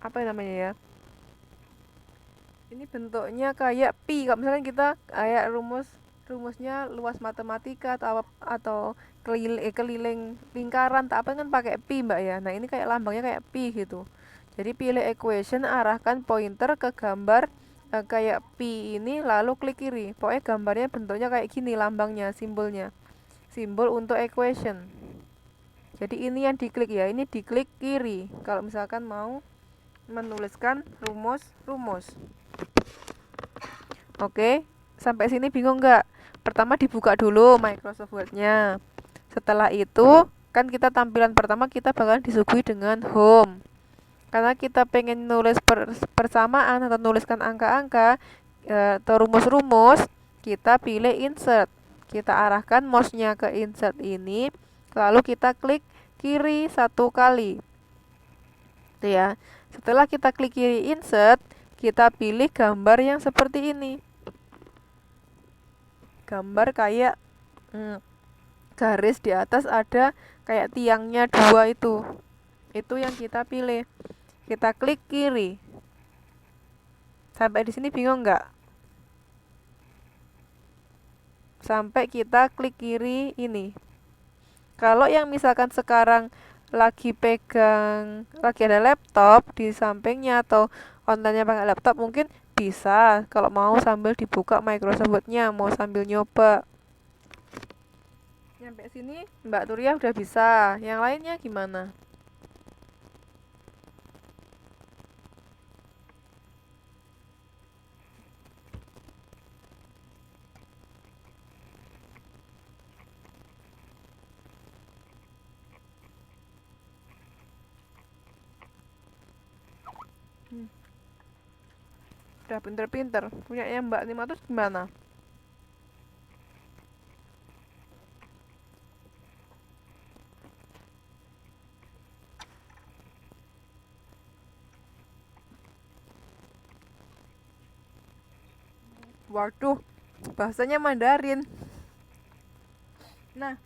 apa namanya ya, ini bentuknya kayak pi. Kalau misalnya kita kayak rumusnya luas matematika atau keliling lingkaran tak apa kan pakai pi mbak ya. Nah, ini kayak lambangnya kayak pi gitu. Jadi pilih equation, arahkan pointer ke gambar kayak pi ini, lalu klik kiri. Pokoknya gambarnya bentuknya kayak gini, lambangnya, simbolnya, simbol untuk equation. Jadi ini yang diklik ya, ini diklik kiri kalau misalkan mau menuliskan rumus. Oke, sampai sini bingung nggak? Pertama dibuka dulu Microsoft Word-nya. Setelah itu, kan kita tampilan pertama kita bakal disuguhi dengan home. Karena kita pengen nulis persamaan atau nuliskan angka-angka atau rumus-rumus, kita pilih insert. Kita arahkan mouse-nya ke insert ini, lalu kita klik kiri satu kali. Itu ya. Setelah kita klik kiri insert, kita pilih gambar yang seperti ini. Gambar kayak garis di atas ada kayak tiangnya dua itu. Itu yang kita pilih. Kita klik kiri. Sampai di sini bingung nggak? Sampai kita klik kiri ini. Kalau yang misalkan sekarang lagi ada laptop di sampingnya atau online-nya pakai laptop, mungkin bisa kalau mau sambil dibuka Microsoft Word-nya, mau sambil nyoba. Sampai sini Mbak Turia udah bisa. Yang lainnya gimana? Udah pinter-pinter. Punya yang Mbak Nima tuh gimana? Waduh, bahasanya Mandarin. Nah,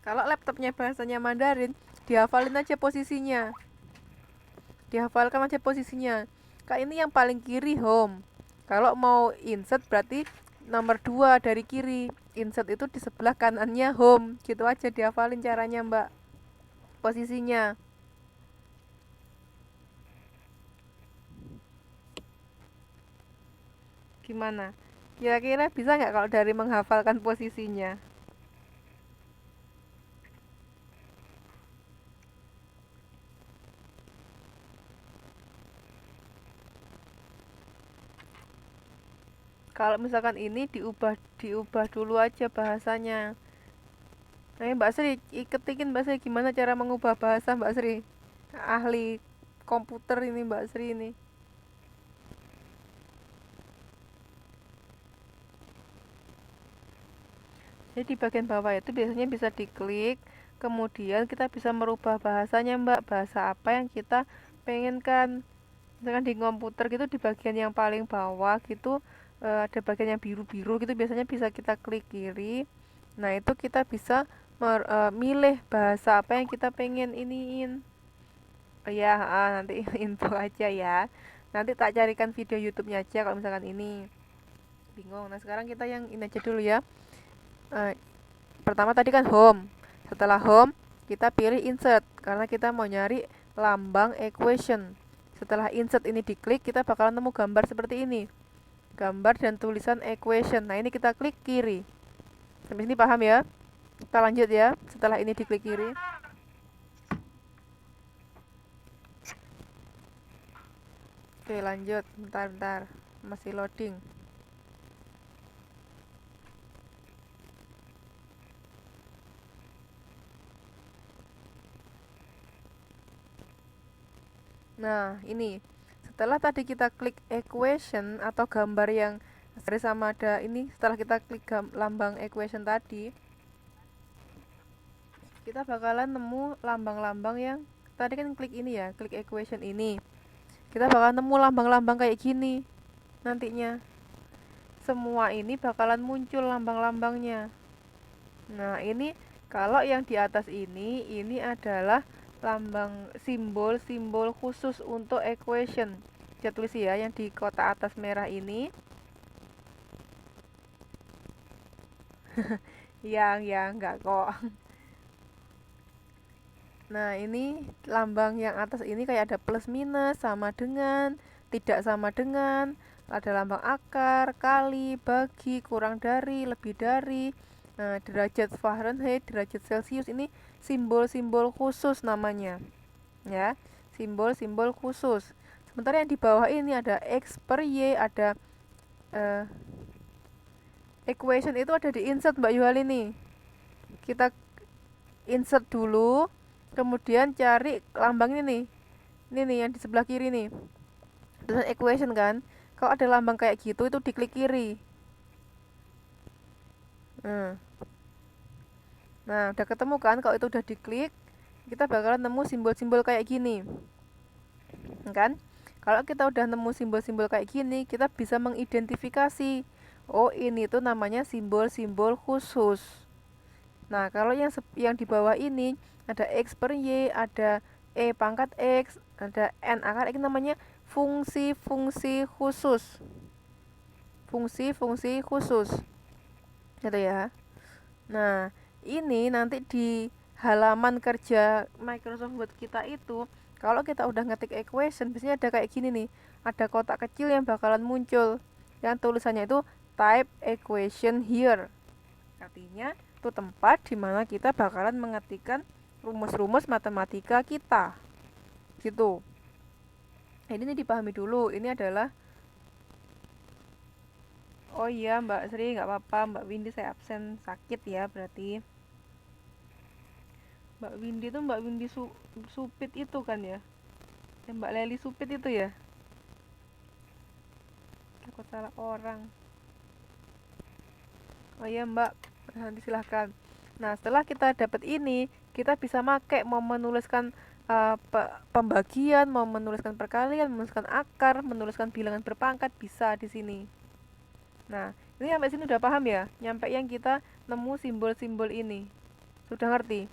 kalau laptopnya bahasanya Mandarin, dihafalin aja posisinya. Dihafalkan aja posisinya. Kak, ini yang paling kiri home. Kalau mau insert berarti nomor 2 dari kiri. Insert itu di sebelah kanannya home. Gitu aja dihafalin caranya, Mbak. Posisinya. Gimana? Kira-kira bisa nggak kalau dari menghafalkan posisinya? Kalau misalkan ini diubah dulu aja bahasanya. Mbak Sri, ketikin Mbak Sri gimana cara mengubah bahasa Mbak Sri. Ahli komputer ini Mbak Sri ini. Jadi di bagian bawah itu biasanya bisa diklik, kemudian kita bisa merubah bahasanya Mbak, bahasa apa yang kita pengenkan. Misalkan di komputer gitu di bagian yang paling bawah gitu ada bagian yang biru-biru gitu biasanya bisa kita klik kiri. Nah, itu kita bisa milih bahasa apa yang kita pengen iniin. Oh ya, nanti info aja ya. Nanti tak carikan video YouTube-nya aja kalau misalkan ini bingung. Nah, sekarang kita yang ini aja dulu ya. Eh, Pertama tadi kan home. Setelah home, kita pilih insert karena kita mau nyari lambang equation. Setelah insert ini diklik, kita bakalan nemu gambar seperti ini. Gambar dan tulisan equation. Nah, ini kita klik kiri. Sampai sini paham ya? Kita lanjut ya. Setelah ini diklik kiri. Oke, lanjut. Bentar. Masih loading. Nah, ini. Setelah tadi kita klik equation atau gambar yang sama ada ini, setelah kita klik lambang equation tadi, kita bakalan nemu lambang-lambang yang tadi kan klik ini ya, klik equation ini. Kita bakalan nemu lambang-lambang kayak gini nantinya. Semua ini bakalan muncul lambang-lambangnya. Nah, ini kalau yang di atas ini adalah lambang simbol-simbol khusus untuk equation. Saya tulis ya, yang di kotak atas merah ini. Yang enggak kok. Nah, ini lambang yang atas ini kayak ada plus minus, sama dengan, tidak sama dengan, ada lambang akar, kali, bagi, kurang dari, lebih dari. Nah, derajat Fahrenheit, derajat Celcius ini simbol-simbol khusus namanya. Ya, simbol-simbol khusus. Sementara yang di bawah ini ada X per Y, ada eh, equation itu ada di insert Mbak Yuhal ini. Kita insert dulu, kemudian cari lambang ini nih. Ini nih yang di sebelah kiri nih. Tulisan equation kan. Kalau ada lambang kayak gitu itu diklik kiri. Nah, udah ketemu kan? Kalau itu udah diklik, kita bakalan nemu simbol-simbol kayak gini. Kan? Kalau kita udah nemu simbol-simbol kayak gini, kita bisa mengidentifikasi. Oh, ini tuh namanya simbol-simbol khusus. Nah, kalau yang di bawah ini ada X per Y, ada E pangkat X, ada N akar X, namanya fungsi-fungsi khusus. Fungsi-fungsi khusus. Gitu ya. Nah, ini nanti di halaman kerja Microsoft Word kita itu, kalau kita udah ngetik equation, biasanya ada kayak gini nih. Ada kotak kecil yang bakalan muncul. Yang tulisannya itu type equation here. Artinya itu tempat di mana kita bakalan mengetikkan rumus-rumus matematika kita. Gitu. Ini dipahami dulu. Ini adalah oh iya Mbak Sri, nggak apa-apa Mbak Windy, saya absen sakit ya berarti. Mbak Windy tuh Mbak Windy Supit itu kan ya? Mbak Leli Supit itu ya? Takut salah orang. Oh iya Mbak, nanti silahkan. Nah, setelah kita dapat ini, kita bisa make mau menuliskan pembagian, mau menuliskan perkalian, menuliskan akar, menuliskan bilangan berpangkat, bisa di sini. Nah, ini sampai sini udah paham ya? Nyampe yang kita nemu simbol-simbol ini. Sudah ngerti?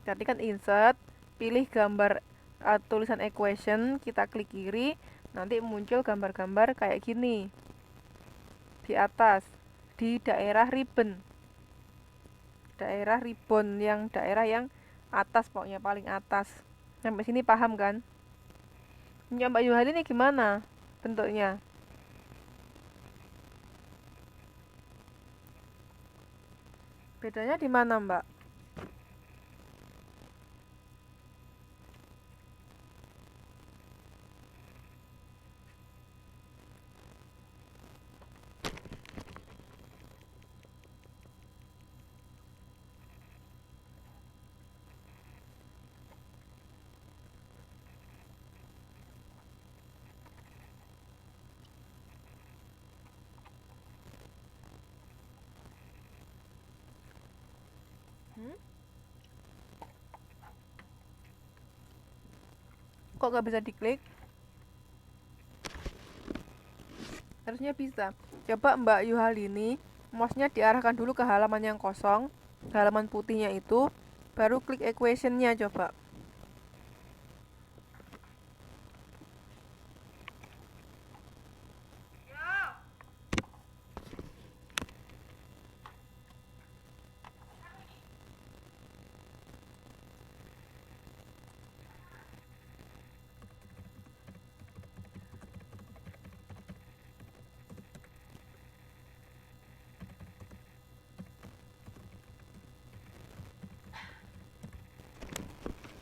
Berarti kan insert, pilih gambar tulisan equation, kita klik kiri, nanti muncul gambar-gambar kayak gini di atas, di daerah ribbon. Daerah ribbon yang daerah yang atas, pokoknya paling atas. Sampai sini paham kan? Mbak Yuhali ini gimana bentuknya? Bedanya di mana, Mbak? Kok nggak bisa diklik? Harusnya bisa. Coba Mbak Yuhalini, mouse-nya diarahkan dulu ke halaman yang kosong, halaman putihnya itu, baru klik equation-nya coba.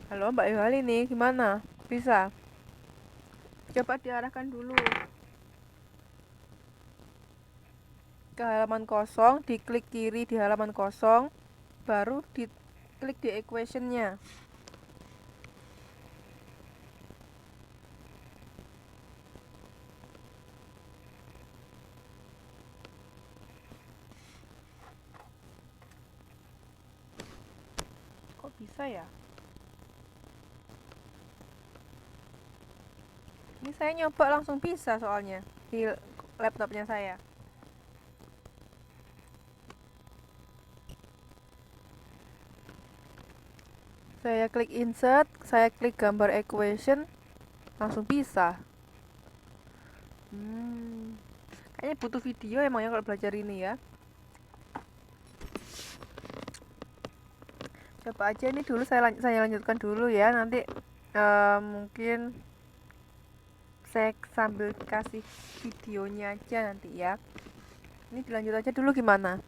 Halo Mbak Yuhalini, gimana? Bisa? Coba diarahkan dulu ke halaman kosong, diklik kiri di halaman kosong, baru diklik di equation-nya. Kok bisa ya? Ini saya nyoba langsung bisa soalnya di laptopnya saya. Saya klik insert, saya klik gambar equation, langsung bisa. Kayaknya butuh video emangnya kalau belajar ini ya. Coba aja ini dulu saya lanjutkan dulu ya, nanti mungkin saya sambil kasih videonya aja nanti ya. Ini dilanjut aja dulu gimana?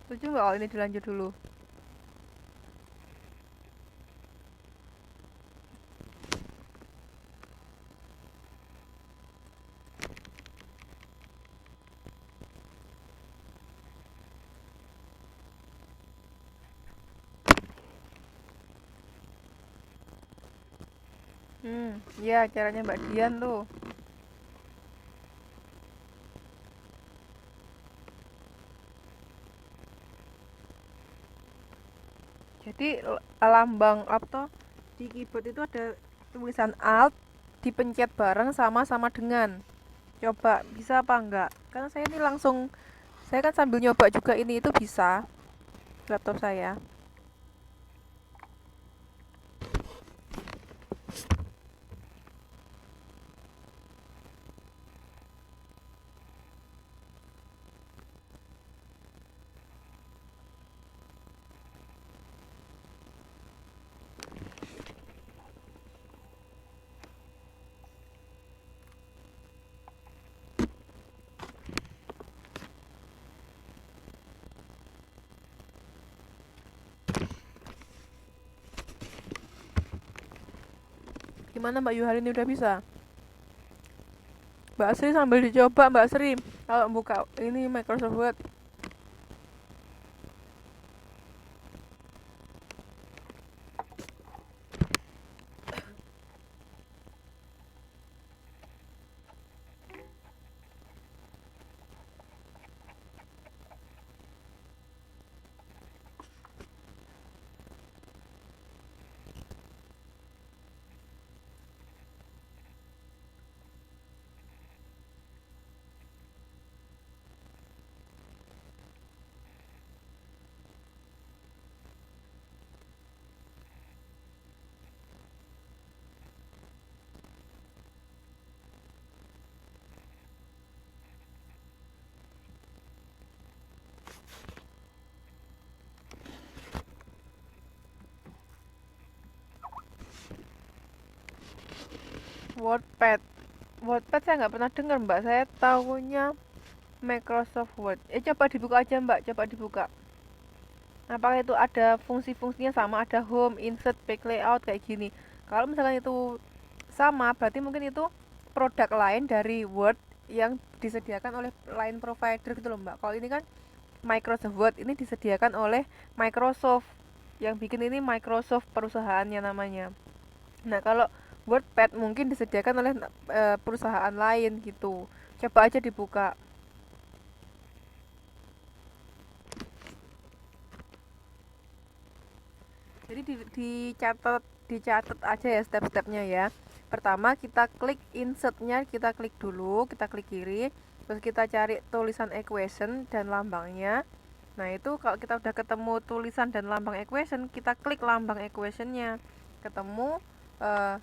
Setuju nggak kalau ini dilanjut dulu? Ya caranya Mbak Dian tuh. Jadi lambang apa di keyboard itu ada tulisan alt, dipencet bareng sama dengan. Coba bisa apa enggak? Karena saya ini langsung, saya kan sambil nyoba juga ini itu bisa laptop saya. Gimana Mbak Yuhari ini udah bisa? Mbak Sri sambil dicoba Mbak Sri kalau buka ini Microsoft Word. Wordpad. Wordpad saya nggak pernah dengar Mbak. Saya tahunya Microsoft Word. Coba dibuka aja Mbak, coba dibuka. Apakah itu ada fungsi-fungsinya sama, ada home, insert, back layout kayak gini. Kalau misalkan itu sama, berarti mungkin itu produk lain dari Word yang disediakan oleh lain provider gitu loh Mbak. Kalau ini kan Microsoft Word ini disediakan oleh Microsoft, yang bikin ini Microsoft perusahaannya namanya. Nah, kalau WordPad mungkin disediakan oleh perusahaan lain gitu. Coba aja dibuka. Jadi dicatat aja ya step-stepnya ya. Pertama kita klik insertnya, kita klik dulu, kita klik kiri, terus kita cari tulisan equation dan lambangnya. Nah itu kalau kita udah ketemu tulisan dan lambang equation, kita klik lambang equationnya, ketemu eh,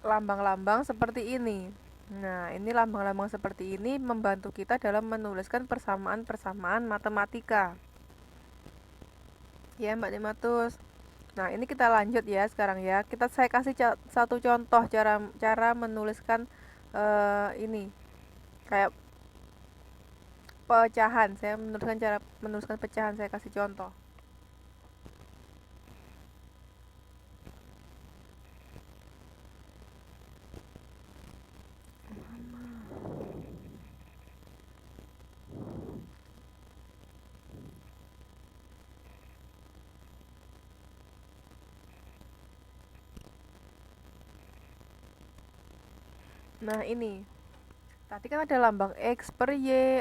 lambang-lambang seperti ini. Nah ini lambang-lambang seperti ini membantu kita dalam menuliskan persamaan-persamaan matematika ya Mbak Dimatus. Nah, ini kita lanjut ya sekarang ya. Saya kasih satu contoh cara cara menuliskan ini kayak pecahan. Saya menuliskan cara menuliskan pecahan, saya kasih contoh. Nah, ini. Tadi kan ada lambang X per Y,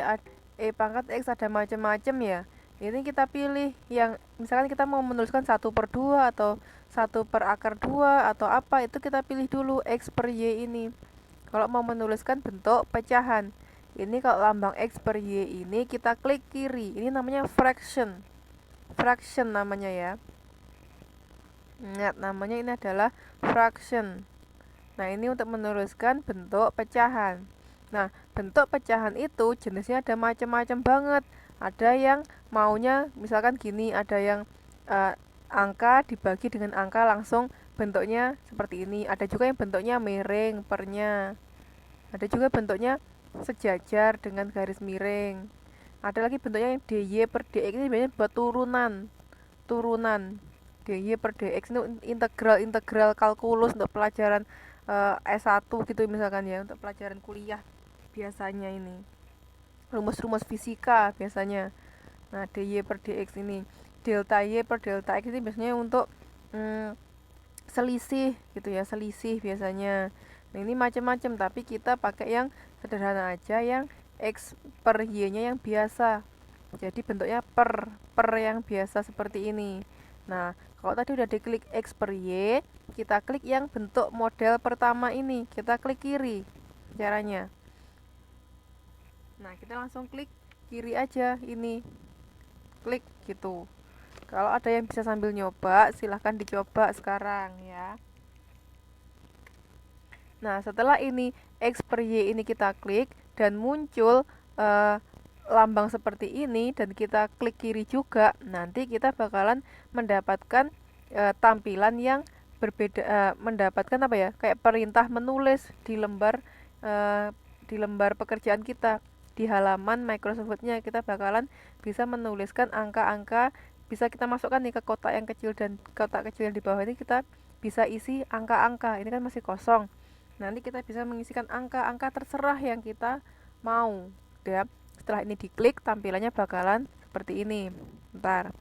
E pangkat X, ada macam-macam ya. Ini kita pilih yang misalkan kita mau menuliskan 1/2 atau 1/2 atau apa, itu kita pilih dulu X per Y ini. Kalau mau menuliskan bentuk pecahan, ini kalau lambang X per Y ini kita klik kiri. Ini namanya fraction. Fraction namanya ya. Ingat, namanya ini adalah fraction. Nah, ini untuk menuliskan bentuk pecahan. Nah, bentuk pecahan itu jenisnya ada macam-macam banget. Ada yang maunya misalkan gini, ada yang angka dibagi dengan angka langsung bentuknya seperti ini. Ada juga yang bentuknya miring pernya. Ada juga bentuknya sejajar dengan garis miring. Ada lagi bentuknya yang dy per dx, ini biasanya buat turunan. Turunan dy per dx itu integral kalkulus untuk pelajaran S1 gitu misalkan ya, untuk pelajaran kuliah biasanya ini. Rumus-rumus fisika biasanya. Nah, dy per dx ini, delta y per delta x ini biasanya untuk selisih gitu ya, selisih biasanya. Nah, ini macam-macam, tapi kita pakai yang sederhana aja, yang x per y-nya yang biasa. Jadi bentuknya per yang biasa seperti ini. Nah, kalau tadi udah diklik x per y, kita klik yang bentuk model pertama ini, kita klik kiri caranya. Nah, kita langsung klik kiri aja ini. Klik gitu. Kalau ada yang bisa sambil nyoba, silahkan dicoba sekarang ya. Nah, setelah ini X per Y ini kita klik dan muncul lambang seperti ini dan kita klik kiri juga, nanti kita bakalan mendapatkan tampilan yang berbeda, mendapatkan apa ya, kayak perintah menulis di lembar pekerjaan kita. Di halaman Microsoft Word-nya kita bakalan bisa menuliskan angka-angka, bisa kita masukkan nih ke kotak yang kecil, dan kotak kecil yang di bawah ini kita bisa isi angka-angka. Ini kan masih kosong. Nanti kita bisa mengisikan angka-angka terserah yang kita mau. Ya. Setelah ini diklik, tampilannya bakalan seperti ini. Bentar.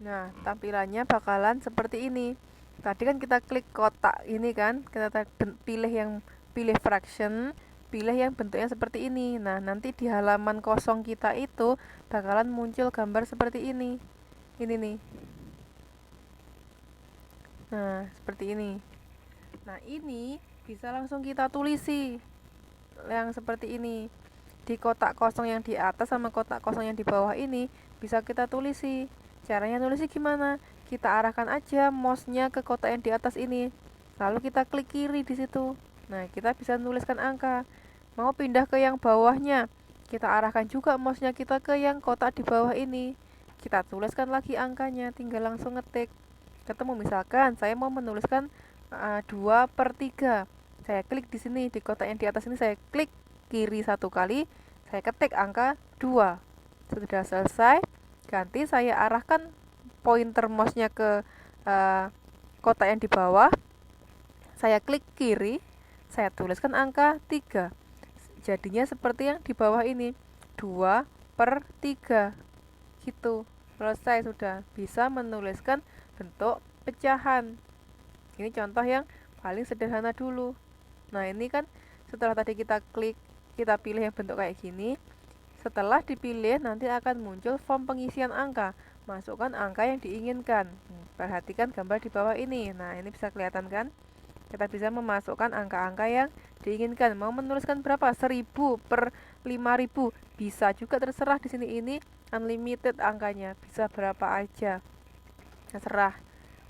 Nah, tampilannya bakalan seperti ini. Tadi kan kita klik kotak ini kan, kita pilih fraction, pilih yang bentuknya seperti ini. Nah, nanti di halaman kosong kita itu bakalan muncul gambar seperti ini. Ini nih. Nah, seperti ini. Nah, ini bisa langsung kita tulisi yang seperti ini. Di kotak kosong yang di atas sama kotak kosong yang di bawah ini bisa kita tulisi. Caranya nulisnya gimana? Kita arahkan aja mouse-nya ke kotak yang di atas ini. Lalu kita klik kiri di situ. Nah, kita bisa menuliskan angka. Mau pindah ke yang bawahnya, kita arahkan juga mouse-nya kita ke yang kotak di bawah ini. Kita tuliskan lagi angkanya, tinggal langsung ngetik. Ketemu misalkan saya mau menuliskan 2/3. Saya klik di sini di kotak yang di atas ini, saya klik kiri satu kali, saya ketik angka 2. Sudah selesai, ganti saya arahkan pointer mouse-nya ke kotak yang di bawah, saya klik kiri, saya tuliskan angka 3. Jadinya seperti yang di bawah ini, 2/3 gitu. Selesai, sudah bisa menuliskan bentuk pecahan. Ini contoh yang paling sederhana dulu. Nah, ini kan setelah tadi kita klik, kita pilih yang bentuk kayak gini. Setelah dipilih, nanti akan muncul form pengisian angka. Masukkan angka yang diinginkan. Perhatikan gambar di bawah ini. Nah, ini bisa kelihatan kan? Kita bisa memasukkan angka-angka yang diinginkan. Mau menuliskan berapa? 1000 per 5000. Bisa juga, terserah di sini. Ini unlimited angkanya. Bisa berapa aja. Terserah.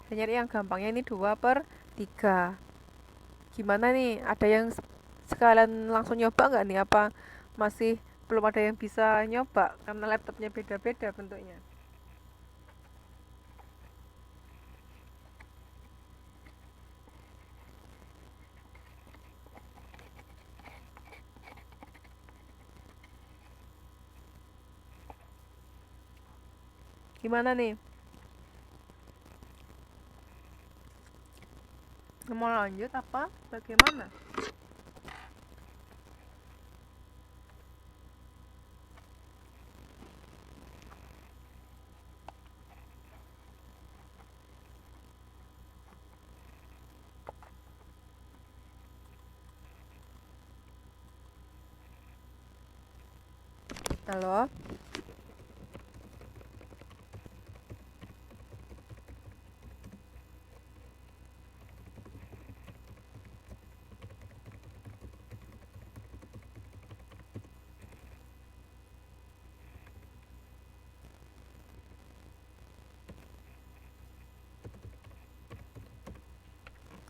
Saya nyari yang gampangnya ini 2 per 3. Gimana nih? Ada yang sekalian langsung nyoba nggak nih? Apa masih belum ada yang bisa nyoba karena laptopnya beda-beda bentuknya? Gimana nih? Mau lanjut apa? Bagaimana? Halo?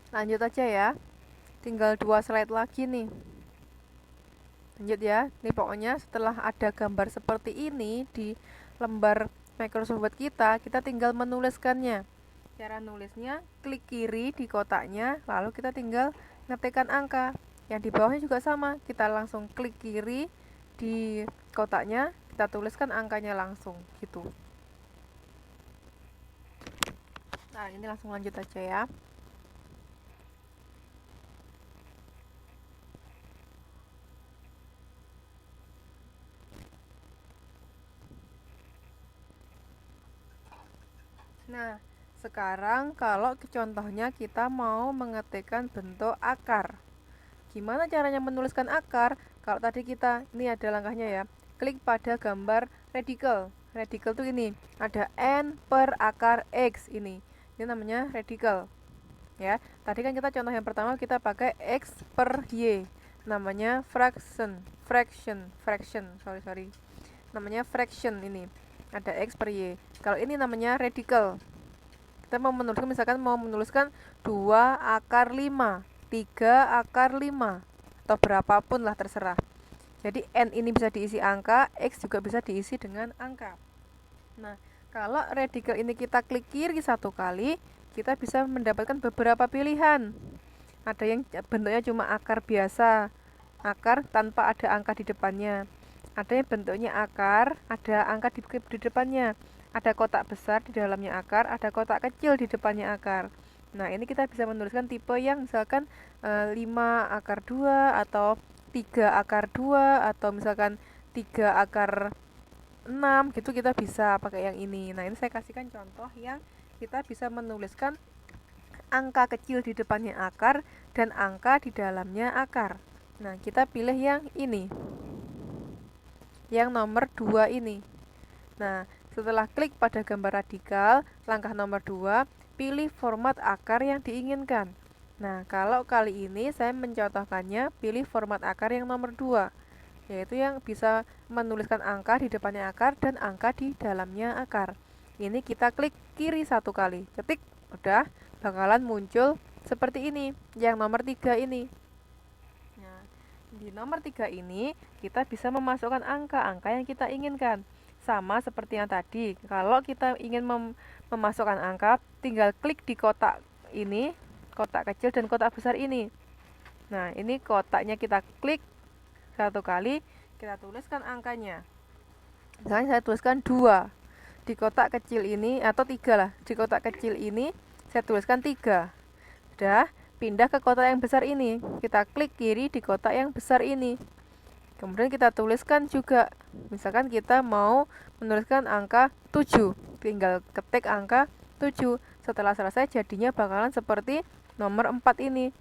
Lanjut aja ya. Tinggal 2 slide lagi nih. Lanjut ya. Ini pokoknya setelah ada gambar seperti ini di lembar Microsoft Word kita tinggal menuliskannya. Cara nulisnya, klik kiri di kotaknya, lalu kita tinggal ngetikkan angka. Yang di bawahnya juga sama, kita langsung klik kiri di kotaknya, kita tuliskan angkanya langsung, gitu. Nah, ini langsung lanjut aja ya. Nah, sekarang kalau contohnya kita mau mengetikkan bentuk akar. Gimana caranya menuliskan akar? Kalau tadi kita, ini ada langkahnya ya. Klik pada gambar radical. Radical tuh ini, ada n per akar x ini. Ini namanya radical. Ya, tadi kan kita contoh yang pertama kita pakai x per y. Namanya fraction. Sorry. Namanya fraction ini. Ada x per y. Kalau ini namanya radical. Kita mau menuliskan 2 akar 5, 3 akar 5, atau berapapun lah, terserah. Jadi n ini bisa diisi angka, x juga bisa diisi dengan angka. Nah, kalau radical ini kita klik kiri 1 kali, kita bisa mendapatkan beberapa pilihan. Ada yang bentuknya cuma akar biasa, akar tanpa ada angka di depannya. Ada yang bentuknya akar, ada angka di depannya. Ada kotak besar di dalamnya akar, ada kotak kecil di depannya akar. Nah, ini kita bisa menuliskan tipe yang misalkan 5 akar 2, atau 3 akar 2, atau misalkan 3 akar 6, gitu kita bisa pakai yang ini. Nah, ini saya kasihkan contoh yang kita bisa menuliskan angka kecil di depannya akar dan angka di dalamnya akar. Nah, kita pilih yang ini. Yang nomor 2 ini. Nah, setelah klik pada gambar radikal, langkah nomor 2, pilih format akar yang diinginkan. Nah, kalau kali ini saya mencontohkannya, pilih format akar yang nomor 2, yaitu yang bisa menuliskan angka di depannya akar dan angka di dalamnya akar. Ini kita klik kiri 1 kali, ketik, udah bakalan muncul seperti ini, yang nomor 3 ini. Nah, di nomor 3 ini kita bisa memasukkan angka-angka yang kita inginkan. Sama seperti yang tadi, kalau kita ingin memasukkan angka, tinggal klik di kotak ini, kotak kecil dan kotak besar ini. Nah, ini kotaknya kita klik 1 kali, kita tuliskan angkanya. Misalnya saya tuliskan 2 di kotak kecil ini, atau 3 lah, di kotak kecil ini saya tuliskan 3. Udah, pindah ke kotak yang besar ini, kita klik kiri di kotak yang besar ini. Kemudian kita tuliskan juga, misalkan kita mau menuliskan angka 7, tinggal ketik angka 7. Setelah selesai jadinya bakalan seperti nomor 4 ini.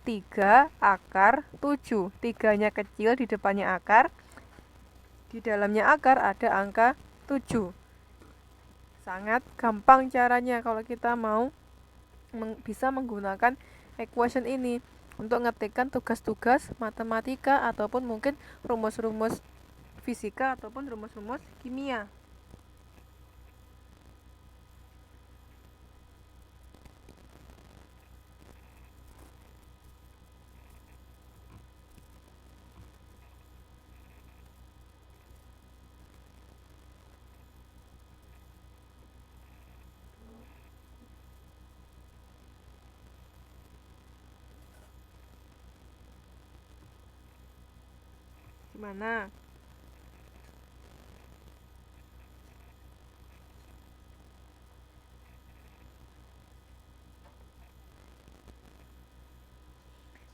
3 akar 7. 3-nya kecil, di depannya akar, di dalamnya akar ada angka 7. Sangat gampang caranya kalau kita mau bisa menggunakan equation ini untuk ngetikkan tugas-tugas matematika ataupun mungkin rumus-rumus fisika ataupun rumus-rumus kimia. Gimana?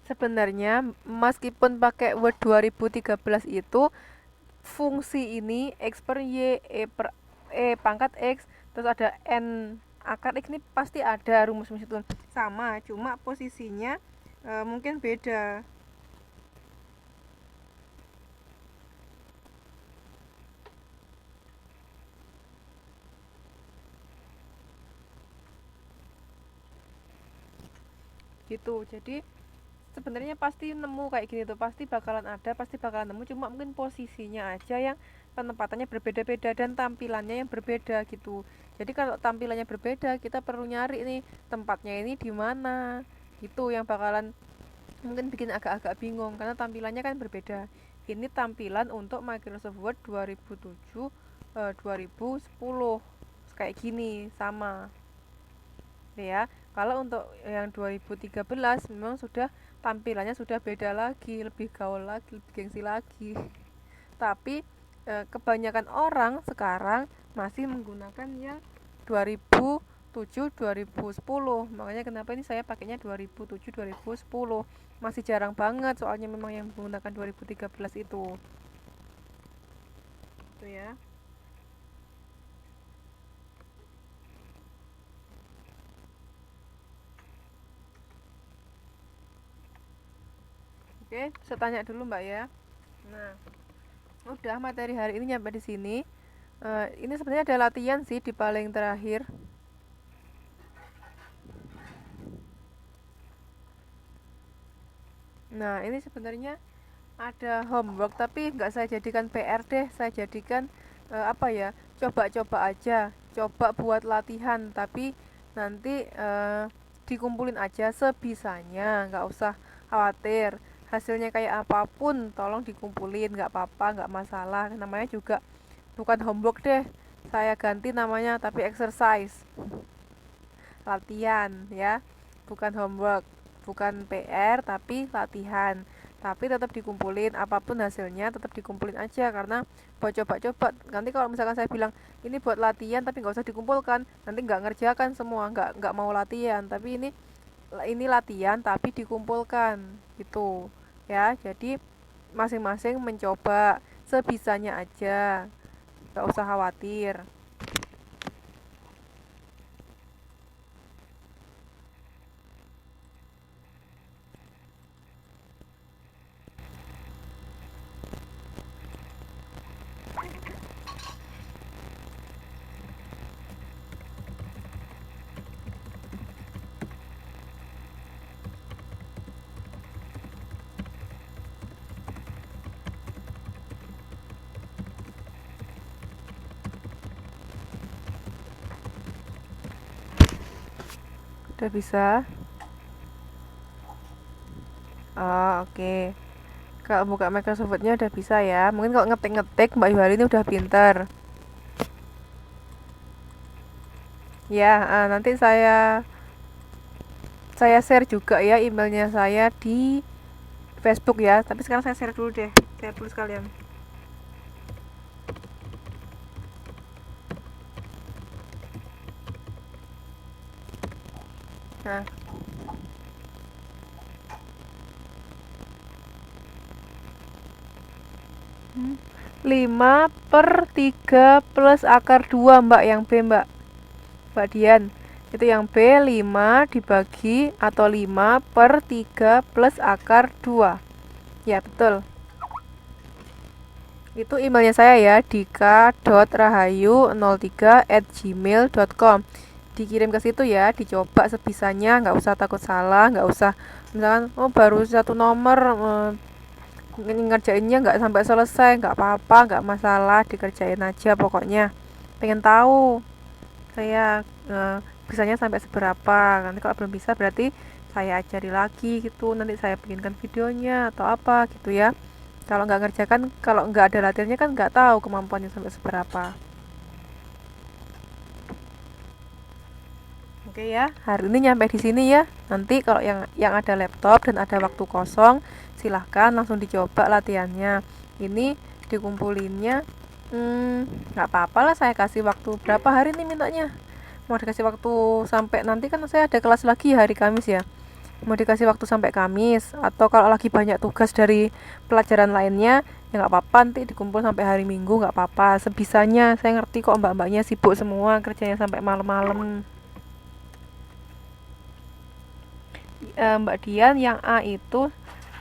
Sebenarnya meskipun pakai Word 2013 itu fungsi ini X per Y, per E pangkat X, terus ada N akar X, ini pasti ada rumus-rumus itu sama, cuma posisinya mungkin beda gitu. Jadi sebenarnya pasti nemu kayak gini tuh, pasti bakalan ada, pasti bakalan nemu, cuma mungkin posisinya aja yang penempatannya berbeda-beda dan tampilannya yang berbeda gitu. Jadi kalau tampilannya berbeda, kita perlu nyari nih tempatnya ini di mana, itu yang bakalan mungkin bikin agak-agak bingung karena tampilannya kan berbeda. Ini tampilan untuk Microsoft Word 2007 2010 kayak gini sama ya. Kalau untuk yang 2013 memang sudah tampilannya sudah beda lagi, lebih gaul lagi, lebih gengsi lagi. Tapi kebanyakan orang sekarang masih menggunakan yang 2007 2010. Makanya kenapa ini saya pakainya 2007 2010. Masih jarang banget soalnya memang yang menggunakan 2013 itu. Itu ya. Oke, bisa tanya dulu Mbak ya. Nah, udah materi hari ini nyampe di sini. Ini sebenarnya ada latihan sih di paling terakhir. Nah, ini sebenarnya ada homework tapi nggak saya jadikan PR deh, saya jadikan apa ya, coba-coba aja, coba buat latihan, tapi nanti dikumpulin aja sebisanya, nggak usah khawatir hasilnya kayak apapun, tolong dikumpulin, nggak apa-apa, nggak masalah, namanya juga bukan homework deh, saya ganti namanya tapi exercise, latihan ya, bukan homework, bukan PR tapi latihan, tapi tetap dikumpulin, apapun hasilnya tetap dikumpulin aja karena buat coba-coba. Nanti kalau misalkan saya bilang ini buat latihan tapi nggak usah dikumpulkan, nanti nggak ngerjakan semua, nggak mau latihan. Tapi ini latihan tapi dikumpulkan gitu ya. Jadi masing-masing mencoba sebisanya aja, nggak usah khawatir. Udah bisa? Oh, oke. Okay. Kalau buka Microsoft Word-nya udah bisa ya. Mungkin kalau ngetik-ngetik Mbak Yuhari ini udah pinter. Ya, nanti saya share juga ya emailnya saya di Facebook ya. Tapi sekarang saya share dulu deh. Saya tulis kalian. Nah, 5/3 plus akar 2 Mbak, yang B Mbak. Mbak Dian. Itu yang B 5 dibagi atau 5 per 3 plus akar 2. Ya, betul. Itu emailnya saya ya, dika.rahayu03@gmail.com. Dikirim ke situ ya, dicoba sebisanya, nggak usah takut salah, nggak usah misalkan baru satu nomor ngerjainnya nggak sampai selesai, nggak apa-apa, nggak masalah, dikerjain aja pokoknya. Pengen tahu saya bisanya sampai seberapa. Nanti kalau belum bisa berarti saya ajari lagi gitu, nanti saya bikinkan videonya atau apa gitu ya. Kalau nggak ngerjakan, kalau nggak ada latihannya kan nggak tahu kemampuannya sampai seberapa. Oke ya, hari ini nyampe di sini ya. Nanti kalau yang ada laptop dan ada waktu kosong, silahkan langsung dicoba latihannya. Ini dikumpulinnya, nggak apa-apa lah, saya kasih waktu berapa hari nih mintanya. Mau dikasih waktu sampai nanti kan saya ada kelas lagi hari Kamis ya. Mau dikasih waktu sampai Kamis, atau kalau lagi banyak tugas dari pelajaran lainnya ya nggak apa-apa, nanti dikumpul sampai hari Minggu, nggak apa-apa, sebisanya. Saya ngerti kok mbak-mbaknya sibuk semua kerjanya sampai malam-malam. Mbak Dian, yang A itu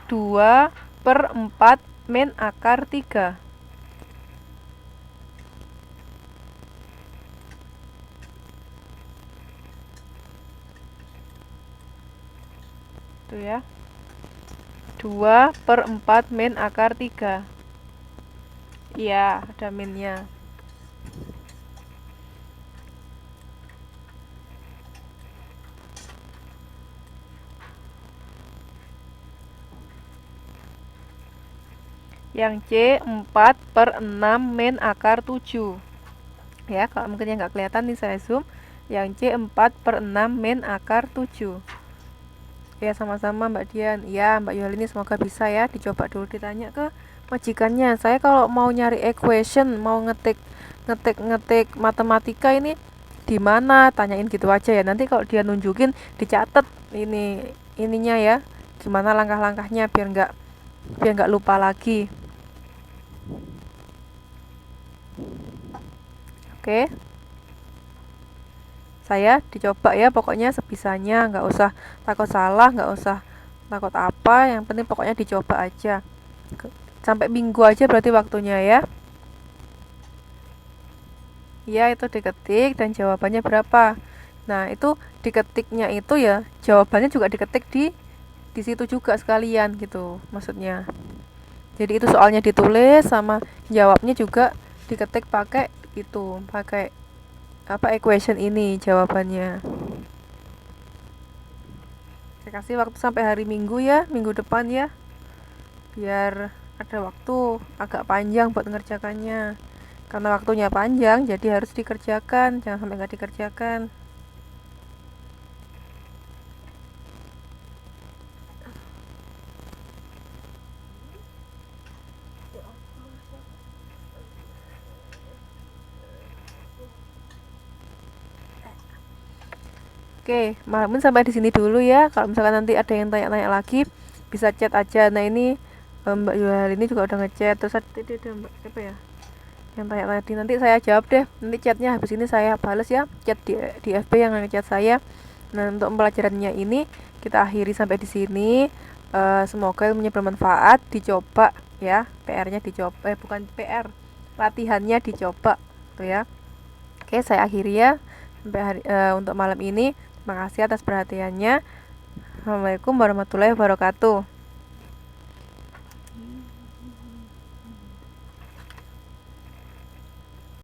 2/4 min akar 3. Itu ya, 2/4 min akar 3. Iya, ada minnya. Yang C 4/6 min akar 7. Ya, kalau mungkin yang nggak kelihatan nih saya zoom. Yang C 4/6 min akar 7. Ya, sama-sama Mbak Dian. Ya, Mbak Yolini, semoga bisa ya. Dicoba dulu, ditanya ke majikannya. Saya kalau mau nyari equation, mau ngetik matematika ini di mana, tanyain gitu aja ya. Nanti kalau dia nunjukin, dicatat ininya ya. Gimana langkah-langkahnya biar nggak lupa lagi. Oke. Saya dicoba ya, pokoknya sebisanya, nggak usah takut salah, nggak usah takut apa, yang penting pokoknya dicoba aja. Sampai Minggu aja berarti waktunya ya. Ya, itu diketik dan jawabannya berapa. Nah, itu diketiknya itu ya, jawabannya juga diketik di situ juga sekalian gitu maksudnya. Jadi itu soalnya ditulis, sama jawabnya juga diketik pakai apa, equation ini jawabannya. Saya kasih waktu sampai hari Minggu ya, minggu depan ya, biar ada waktu agak panjang buat mengerjakannya. Karena waktunya panjang, jadi harus dikerjakan, jangan sampai nggak dikerjakan. Oke, malam ini sampai di sini dulu ya. Kalau misalkan nanti ada yang tanya-tanya lagi, bisa chat aja. Nah, ini Mbak Yuhal ini juga udah ngechat. Terus tadi ada Mbak siapa ya yang tanya tadi, nanti saya jawab deh. Nanti chatnya habis ini saya bales ya, chat di FB yang ngechat saya. Nah, untuk pembelajarannya ini kita akhiri sampai di sini. Semoga ilmunya bermanfaat. Dicoba ya, PR-nya dicoba, bukan PR, latihannya dicoba tuh ya. Oke, saya akhiri ya sampai untuk malam ini. Terima kasih atas perhatiannya. Assalamualaikum warahmatullahi wabarakatuh.